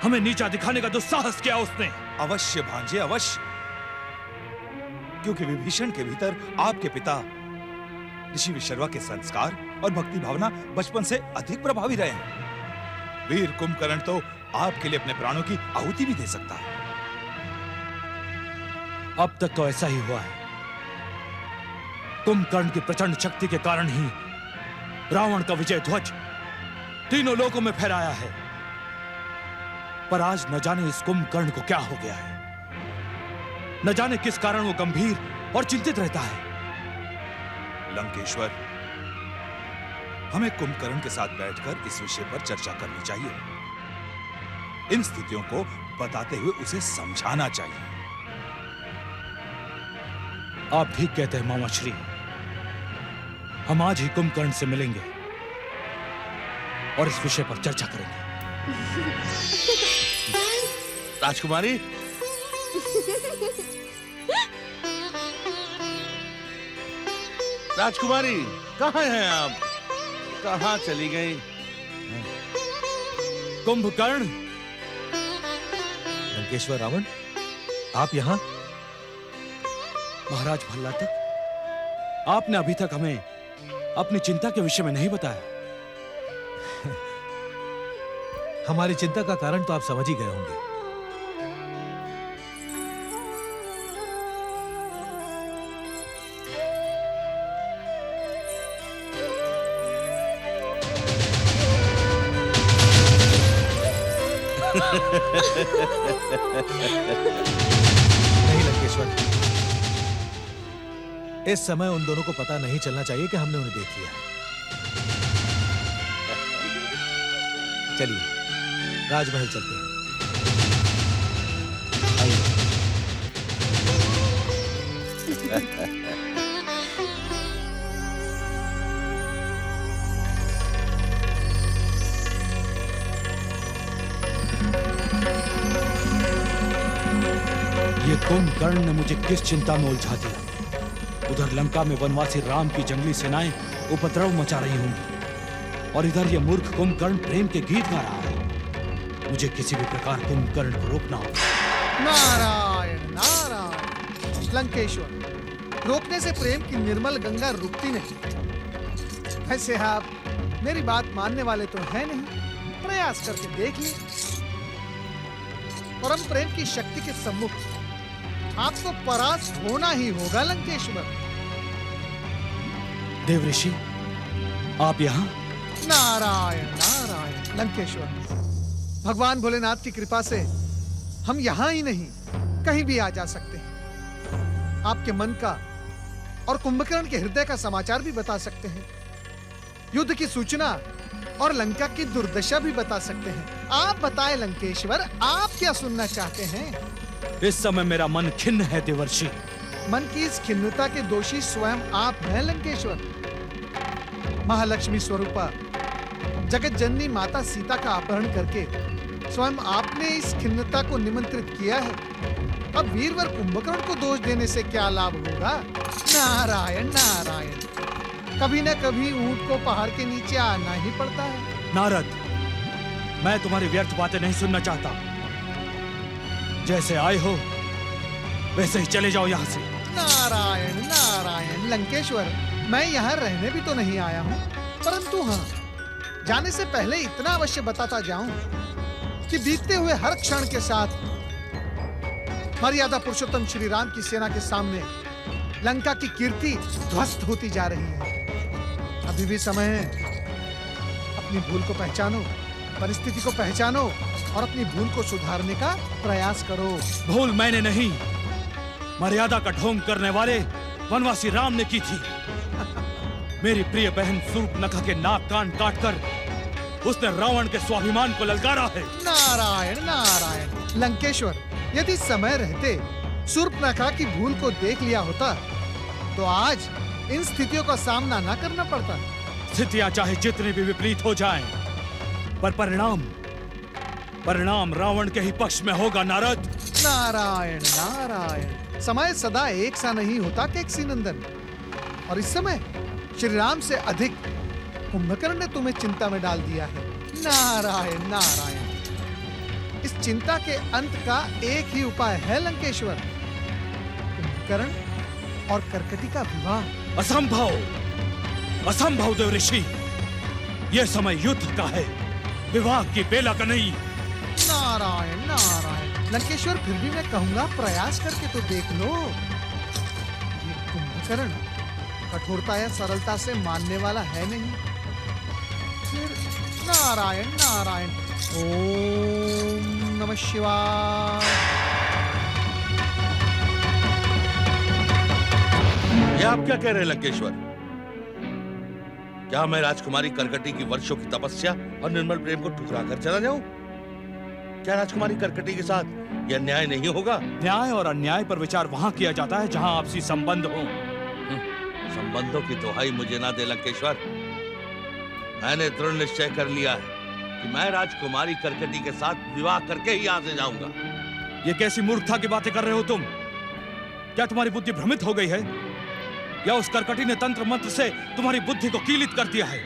हमें नीचा दिखाने का दुस्साहस किया उसने। अवश्य भांजे, अवश्य। क्योंकि विभीषण के भीतर आपके पिता ऋषि विशर्वा के संस्कार और भक्ति भावना बचपन से अधिक प्रभावी रहे हैं। वीर कुंभकर्ण तो आपके लिए अपने प्राणों की आहुति भी दे सकता है। अब तक तो ऐसा ही हुआ है। कुंभकर्ण की प्रचंड शक्ति के कारण ही रावण का विजय ध्वज तीनों लोकों में फहराया है। पर आज न जाने इस कुंभकर्ण को क्या हो गया है। न जाने किस कारण वो गंभीर और चिंतित रहता है। लंकेश्वर, हमें कुंभकर्ण के साथ बैठकर इस विषय पर चर्चा करनी चाहिए। इन स्थितियों को बताते हुए उसे समझाना चाहिए। आप ठीक कहते हैं मामा श्री। हम आज ही कुंभकर्ण से मिलेंगे और इस विषय पर चर्चा करेंगे। राजकुमारी, राजकुमारी, कहाँ हैं आप? कहाँ चली गई? कुंभकर्ण, लंकेश्वर रावण, आप यहाँ? महाराज भल्लातक, आपने अभी तक हमें अपनी चिंता के विषय में नहीं बताया। हमारी चिंता का कारण तो आप समझ ही गए होंगे। नहीं लंकेश्वर, इस समय उन दोनों को पता नहीं चलना चाहिए कि हमने उन्हें देख लिया। चलिए राजमहल चलते हैं। ये कुंभकर्ण ने मुझे किस चिंता में उलझा दिया। उधर लंका में वनवासी राम की जंगली सेनाएं उपद्रव मचा रही होंगी और इधर ये मूर्ख कुंभकर्ण प्रेम के गीत गा रहा है। मुझे किसी भी प्रकार कुंभकर्ण को रोकना होगा। नारायण नारायण। लंकेश्वर, रोकने से प्रेम की निर्मल गंगा रुकती नहीं। वैसे आप मेरी बात मानने वाले तो है नहीं, प्रयास करके देख ली। परम प्रेम की शक्ति के सम्मुख आपको परास्त होना ही होगा लंकेश्वर। देव ऋषि, आप यहाँ? नारायण नारायण। लंकेश्वर, भगवान भोलेनाथ की कृपा से हम यहाँ ही नहीं कहीं भी आ जा सकते हैं। आपके मन का और कुंभकर्ण के हृदय का समाचार भी बता सकते हैं, युद्ध की सूचना और लंका की दुर्दशा भी बता सकते हैं। आप बताएं लंकेश्वर, आप क्या सुनना चाहते हैं? इस समय मेरा मन खिन्न है देवर्षि। मन की इस खिन्नता के दोषी स्वयं आप हैं लंकेश्वर। महालक्ष्मी स्वरूपा जगत जननी माता सीता का अपहरण करके स्वयं आपने इस खिन्नता को निमंत्रित किया है। अब वीरवर कुंभकर्ण को दोष देने से क्या लाभ होगा? नारायण नारायण। कभी न कभी ऊंट को पहाड़ के नीचे आना ही पड़ता है। नारद, मैं तुम्हारी व्यर्थ बातें नहीं सुनना चाहता। जैसे आए हो वैसे ही चले जाओ यहाँ से। नारायण नारायण। लंकेश्वर, मैं यहाँ रहने भी तो नहीं आया हूँ, परंतु हाँ, जाने से पहले इतना अवश्य बताता जाऊं कि बीतते हुए हर क्षण के साथ मर्यादा पुरुषोत्तम श्री राम की सेना के सामने लंका की कीर्ति ध्वस्त होती जा रही है। अभी भी समय है। अपनी भूल को पहचानो, परिस्थिति को पहचानो और अपनी भूल को सुधारने का प्रयास करो। भूल मैंने नहीं, मर्यादा का ढोंग करने वाले वनवासी राम ने की थी। मेरी प्रिय बहन शूर्पणखा के नाक कान काटकर उसने रावण के स्वाभिमान को ललकारा है। नारायण नारायण। लंकेश्वर, यदि समय रहते शूर्पणखा की भूल को देख लिया होता तो आज इन स्थितियों का सामना ना करना पड़ता। स्थितियां चाहे जितनी भी विपरीत हो जाएं, पर परिणाम रावण के ही पक्ष में होगा नारद। नारायण नारायण, समय सदा एक सा नहीं होता केकसी नंदन। और इस समय श्री राम से अधिक कुंभकर्ण ने तुम्हें चिंता में डाल दिया है। नारायण नारायण, इस चिंता के अंत का एक ही उपाय है लंकेश्वर, कुंभकर्ण और कर्कटी का विवाह। असंभव देव ऋषि, यह समय युद्ध का है, विवाह की बेला का नहीं। नारायण नारायण, लंकेश्वर फिर भी मैं कहूंगा प्रयास करके तो देख लो। ये कुंभकर्ण कठोरता या सरलता से मानने वाला है नहीं। फिर नारायण नारायण, ओम नमः शिवाय। ये आप क्या कह रहे हैं लंकेश्वर? क्या मैं राजकुमारी कर्कटी की वर्षों की तपस्या और निर्मल प्रेम को ठुकरा कर चला जाऊं? क्या राजकुमारी कर्कटी के साथ यह अन्याय नहीं होगा? न्याय और अन्याय पर विचार वहां किया जाता है जहां आपसी संबंध हो। संबंधों की दुहाई मुझे ना दे लंकेश्वर। मैंने दृढ़ निश्चय कर लिया है कि मैं राजकुमारी कर्कटी के साथ विवाह करके ही यहाँ से जाऊंगा। ये कैसी मूर्खता की बातें कर रहे हो तुम? क्या तुम्हारी बुद्धि भ्रमित हो गई है, या उस कर्कटी ने तंत्र मंत्र से तुम्हारी बुद्धि को कीलित कर दिया है?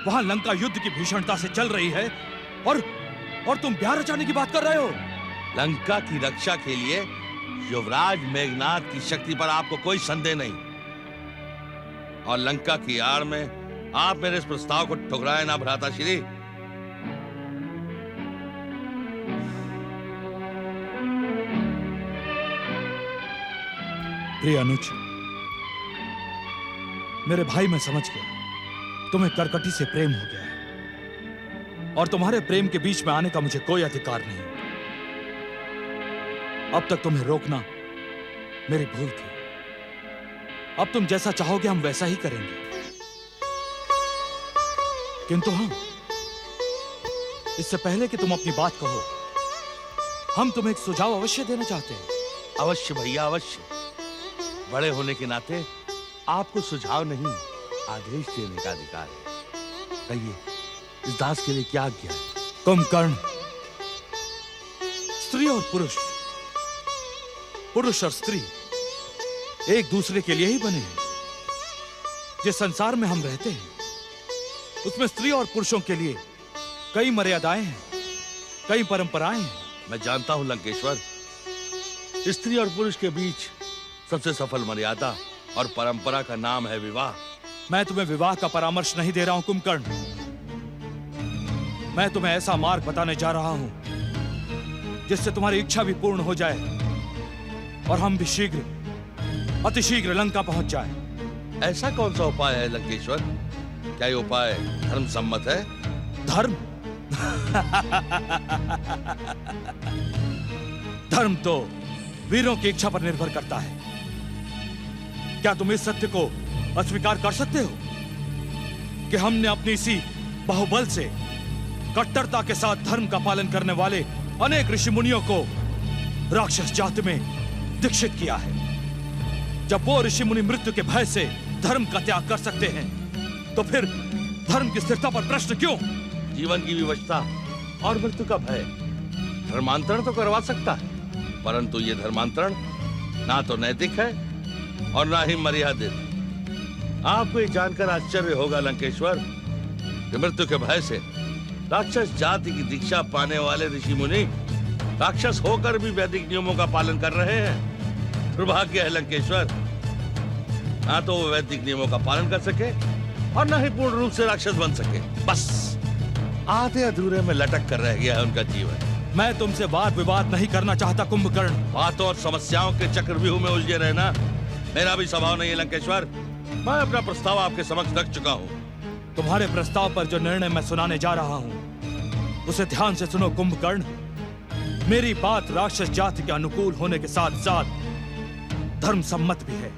वहां लंका युद्ध की भीषणता से चल रही है और तुम ब्याह रचाने की बात कर रहे हो। लंका की रक्षा के लिए युवराज मेघनाद की शक्ति पर आपको कोई संदेह नहीं, और लंका की आड़ में आप मेरे इस प्रस्ताव को ठुकराए ना भ्राताश्री। प्रिय अनुज, मेरे भाई, मैं समझ गया तुम्हें कर्कटी से प्रेम हो गया है, और तुम्हारे प्रेम के बीच में आने का मुझे कोई अधिकार नहीं। अब तक तुम्हें रोकना मेरी भूल थी। अब तुम जैसा चाहोगे हम वैसा ही करेंगे। किंतु हाँ, इससे पहले कि तुम अपनी बात कहो, हम तुम्हें एक सुझाव अवश्य देना चाहते हैं। अवश्य भैया, अवश्य। बड़े होने के नाते आपको सुझाव नहीं, आदेश देने का अधिकार है। कहिए, इस दास के लिए क्या आज्ञा है? कुंभकर्ण, स्त्री और पुरुष और स्त्री एक दूसरे के लिए ही बने हैं। जिस संसार में हम रहते हैं उसमें स्त्री और पुरुषों के लिए कई मर्यादाएं हैं, कई परंपराएं हैं। मैं जानता हूं लंकेश्वर, स्त्री और पुरुष के बीच सबसे सफल मर्यादा और परंपरा का नाम है विवाह। मैं तुम्हें विवाह का परामर्श नहीं दे रहा हूं कुंभकर्ण, मैं तुम्हें ऐसा मार्ग बताने जा रहा हूं जिससे तुम्हारी इच्छा भी पूर्ण हो जाए और हम भी शीघ्र, अतिशीघ्र लंका पहुंच जाएं। ऐसा कौन सा उपाय है लंकेश्वर? क्या ये उपाय धर्म सम्मत है? धर्म? धर्म तो वीरों की इच्छा पर निर्भर करता है। क्या तुम इस सत्य को अस्वीकार कर सकते हो कि हमने अपनी इसी बाहुबल से कट्टरता के साथ धर्म का पालन करने वाले अनेक ऋषि मुनियों को राक्षस जाति में दीक्षित किया है? जब वो ऋषि मुनि मृत्यु के भय से धर्म का त्याग कर सकते हैं, तो फिर धर्म की स्थिरता पर प्रश्न क्यों? जीवन की विवशता और मृत्यु का भय धर्मांतरण तो करवा सकता है, परंतु ये धर्मांतरण ना तो नैतिक है और ना ही मर्यादित। आपको ये जानकर आश्चर्य होगा लंकेश्वर कि मृत्यु के भय से राक्षस जाति की दीक्षा पाने वाले ऋषि मुनि राक्षस होकर भी वैदिक नियमों का पालन कर रहे हैं। दुर्भाग्य है लंकेश्वर, ना तो वो वैदिक नियमों का पालन कर सके और ना ही पूर्ण रूप से राक्षस बन सके। बस आधे अधूरे में लटक कर रह गया है उनका जीवन। मैं तुमसे वाद विवाद नहीं करना चाहता कुंभकर्ण। बातों और समस्याओं के चक्रव्यूह में उलझे रहना मेरा भी स्वभाव नहीं है लंकेश्वर। मैं अपना प्रस्ताव आपके समक्ष रख चुका हूँ। तुम्हारे प्रस्ताव पर जो निर्णय मैं सुनाने जा रहा हूँ उसे ध्यान से सुनो कुंभकर्ण। मेरी बात राक्षस जाति के अनुकूल होने के साथ साथ धर्म सम्मत भी है।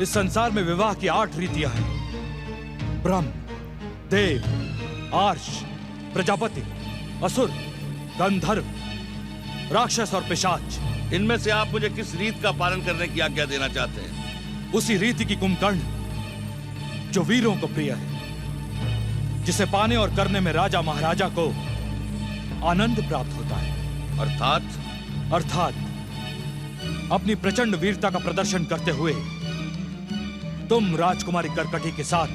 इस संसार में विवाह की 8 रीतियां हैं: ब्रह्म, देव, आर्ष, प्रजापति, असुर, गंधर्व, राक्षस और पिशाच। इनमें से आप मुझे किस रीत का पालन करने की आज्ञा देना चाहते हैं? उसी रीति की कुंभकर्ण जो वीरों को प्रिय है, जिसे पाने और करने में राजा महाराजा को आनंद प्राप्त होता है। अर्थात अपनी प्रचंड वीरता का प्रदर्शन करते हुए तुम राजकुमारी कर्कटी के साथ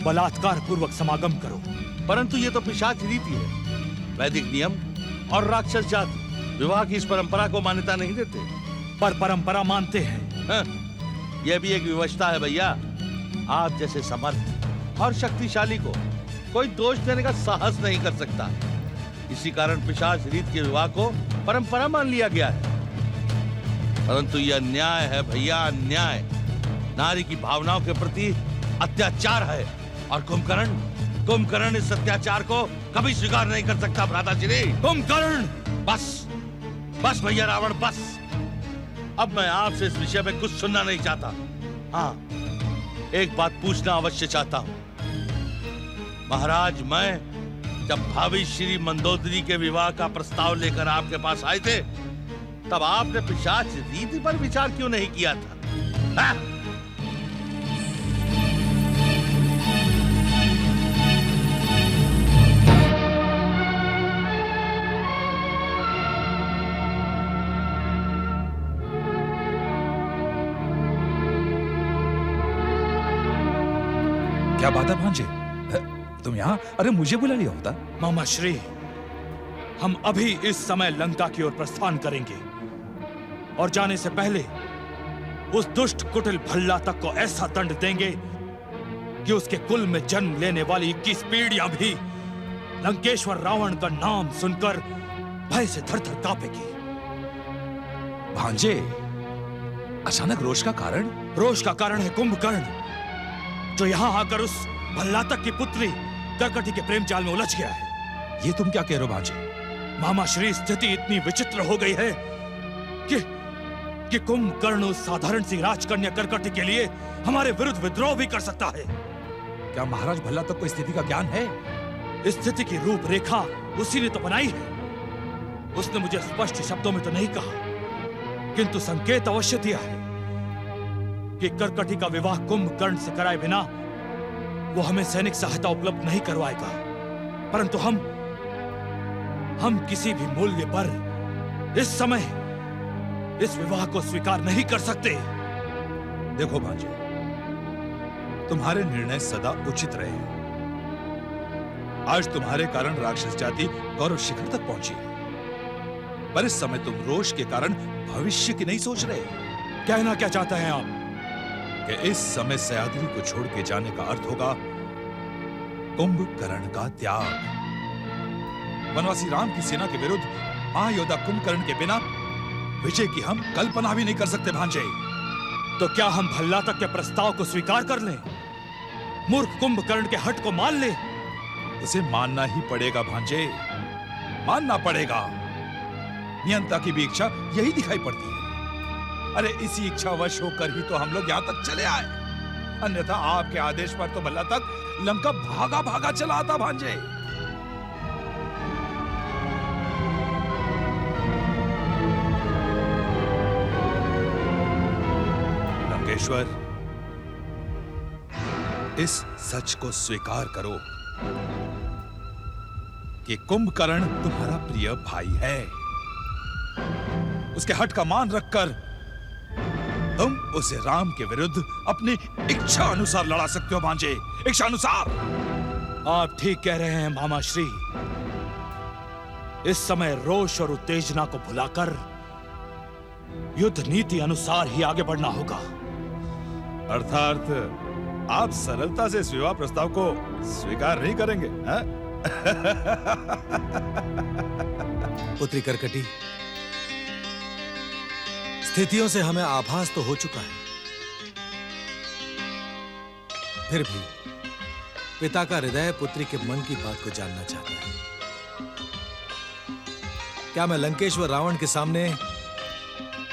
बलात्कार पूर्वक समागम करो। परंतु ये तो पिशाच रीति है। वैदिक नियम और राक्षस जाति विवाह की इस परंपरा को मान्यता नहीं देते। पर परंपरा मानते हैं। यह भी एक विवशता है भैया। आप जैसे समर्थ और शक्तिशाली को कोई दोष देने का साहस नहीं कर सकता। इसी कारण पिशाच रीत के विवाह को परंपरा मान लिया गया है। परंतु यह अन्याय है भैया, अन्याय। नारी की भावनाओं के प्रति अत्याचार है और कुंभकर्ण इस अत्याचार को कभी स्वीकार नहीं कर सकता। भ्राताश्री कुंभकर्ण! बस भैया रावण, बस। अब मैं आपसे इस विषय में कुछ सुनना नहीं चाहता। हाँ, एक बात पूछना अवश्य चाहता हूं। महाराज, मैं जब भाभी श्री मंदोदरी के विवाह का प्रस्ताव लेकर आपके पास आए थे, तब आपने पिशाच रीति पर विचार क्यों नहीं किया था? हाँ? क्या बात है भांजे, तुम यहाँ? अरे मुझे बुला लिया होता। मामा श्री, हम अभी इस समय लंका की ओर प्रस्थान करेंगे और जाने से पहले उस दुष्ट कुटिल भल्लातक को ऐसा दंड देंगे कि उसके कुल में जन्म लेने वाली 21 पीढ़ियां भी लंकेश्वर रावण का नाम सुनकर भय से थर-थर कांपेगी। भांजे, अचानक रोष का कारण? रोष का कारण है कुंभकर्ण, जो यहां आकर उस भल्लातक की पुत्री कर्कटी के प्रेम जाल में उलझ गया है। ये तुम क्या कह रहे हो भांजे? मामा श्री, स्थिति इतनी विचित्र हो गई है कि कुंभकर्ण उस साधारण सी राजकन्या कर्कटी के लिए हमारे विरुद्ध विद्रोह भी कर सकता है। क्या महाराज भल्लातक को स्थिति का ज्ञान है? स्थिति की रूपरेखा उसी ने तो बनाई है। उसने मुझे स्पष्ट शब्दों में तो नहीं कहा, किंतु संकेत अवश्य दिया है कि कर्कटी का विवाह कुंभकर्ण से कराए बिना वो हमें सैनिक सहायता उपलब्ध नहीं करवाएगा। परंतु हम किसी भी मूल्य पर इस समय इस विवाह को स्वीकार नहीं कर सकते। देखो भांजे, तुम्हारे निर्णय सदा उचित रहे। आज तुम्हारे कारण राक्षस जाति गौरव शिखर तक पहुंची है, पर इस समय तुम रोष के कारण भविष्य की नहीं सोच रहे। कहना क्या चाहते हैं आप? कि इस समय सह्याद्री को छोड़ के जाने का अर्थ होगा कुंभकर्ण का त्याग। वनवासी राम की सेना के विरुद्ध महायोद्धा कुंभकर्ण के बिना विजय की हम कल्पना भी नहीं कर सकते भांजे। तो क्या हम भल्लातक के प्रस्ताव को स्वीकार कर लें? मूर्ख कुंभकर्ण के हठ को मान लें? उसे मानना ही पड़ेगा भांजे, मानना पड़ेगा। नियंता की भी इच्छा यही दिखाई पड़ती है। अरे इसी इच्छावश होकर ही तो हम लोग यहाँ तक चले आए, अन्यथा आपके आदेश पर तो भल्लातक लंका भागा भागा चला आता भांजे। लंकेश्वर, इस सच को स्वीकार करो कि कुंभकर्ण तुम्हारा प्रिय भाई है। उसके हट का मान रखकर तुम उसे राम के विरुद्ध अपनी इच्छा अनुसार लड़ा सकते हो भांजे, इच्छा अनुसार। आप ठीक कह रहे हैं मामा श्री। इस समय रोष और उत्तेजना को भुलाकर युद्ध नीति अनुसार ही आगे बढ़ना होगा। अर्थात आप सरलता से इस विवाह प्रस्ताव को स्वीकार नहीं करेंगे, हाँ? पुत्री कर्कटी, स्थितियों से हमें आभास तो हो चुका है, फिर भी पिता का हृदय पुत्री के मन की बात को जानना चाहता है। क्या मैं लंकेश्वर रावण के सामने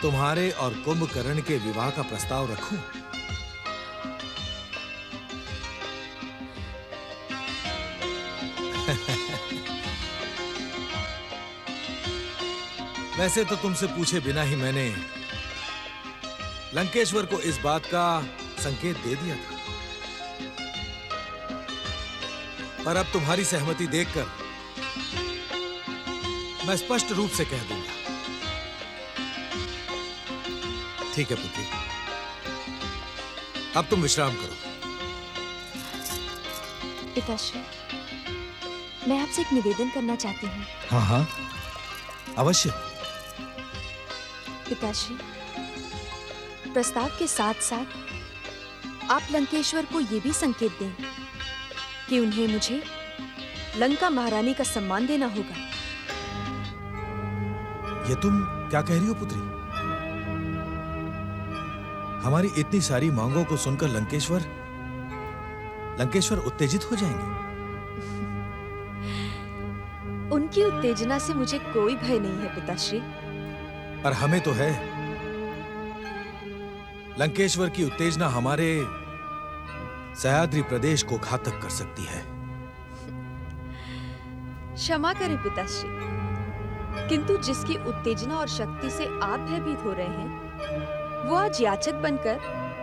तुम्हारे और कुंभकर्ण के विवाह का प्रस्ताव रखूं? वैसे तो तुमसे पूछे बिना ही मैंने लंकेश्वर को इस बात का संकेत दे दिया था, पर अब तुम्हारी सहमति देखकर मैं स्पष्ट रूप से कह दूंगा। ठीक है पुत्री, अब तुम विश्राम करो। पिताश्री, मैं आपसे एक निवेदन करना चाहती हूँ। हाँ हाँ, अवश्य। पिताश्री, प्रस्ताव के साथ साथ आप लंकेश्वर को ये भी संकेत दें कि उन्हें मुझे लंका महारानी का सम्मान देना होगा। ये तुम क्या कह रही हो पुत्री? हमारी इतनी सारी मांगों को सुनकर लंकेश्वर उत्तेजित हो जाएंगे। उनकी उत्तेजना से मुझे कोई भय नहीं है पिताश्री। पर हमें तो है। लंकेश्वर की उत्तेजना हमारे सह्याद्री प्रदेश को घातक कर सकती है। क्षमा करें पिताश्री, किंतु जिसकी उत्तेजना और शक्ति से आप भयभीत हो रहे हैं, वो आज याचक बनकर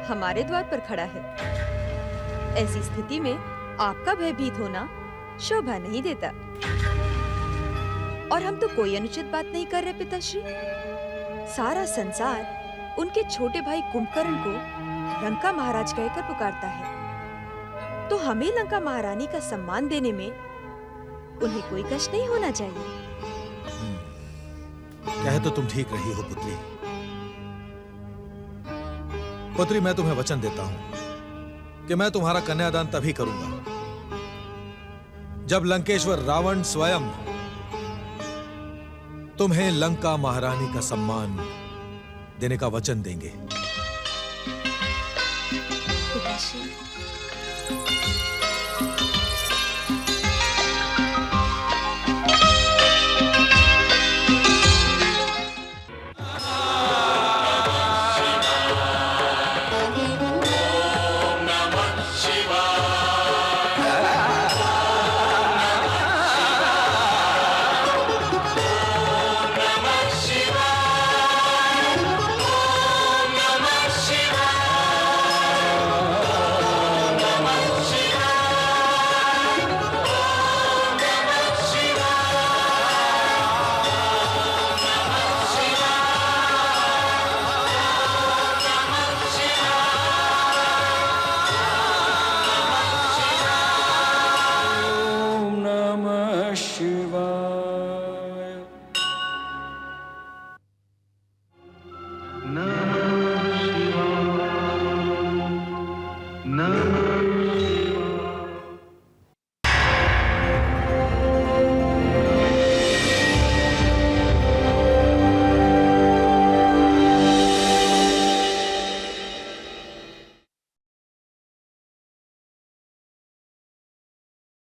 हमारे द्वार पर खड़ा है। ऐसी स्थिति में आपका भयभीत होना शोभा नहीं देता। और हम तो कोई अनुचित बात नहीं कर रहे पिताश्री। सारा संसार उनके छोटे भाई कुंभकर्ण को लंका महाराज कहकर पुकारता है, तो हमें लंका महारानी का सम्मान देने में उन्हें कोई कष्ट नहीं होना चाहिए। कह तो तुम ठीक रही हो पुत्री। पुत्री, मैं तुम्हें वचन देता हूं कि मैं तुम्हारा कन्यादान तभी करूंगा जब लंकेश्वर रावण स्वयं तुम्हें लंका महारानी का सम्मान देने का वचन देंगे। पिताश्री, ओम नमः शिवाय।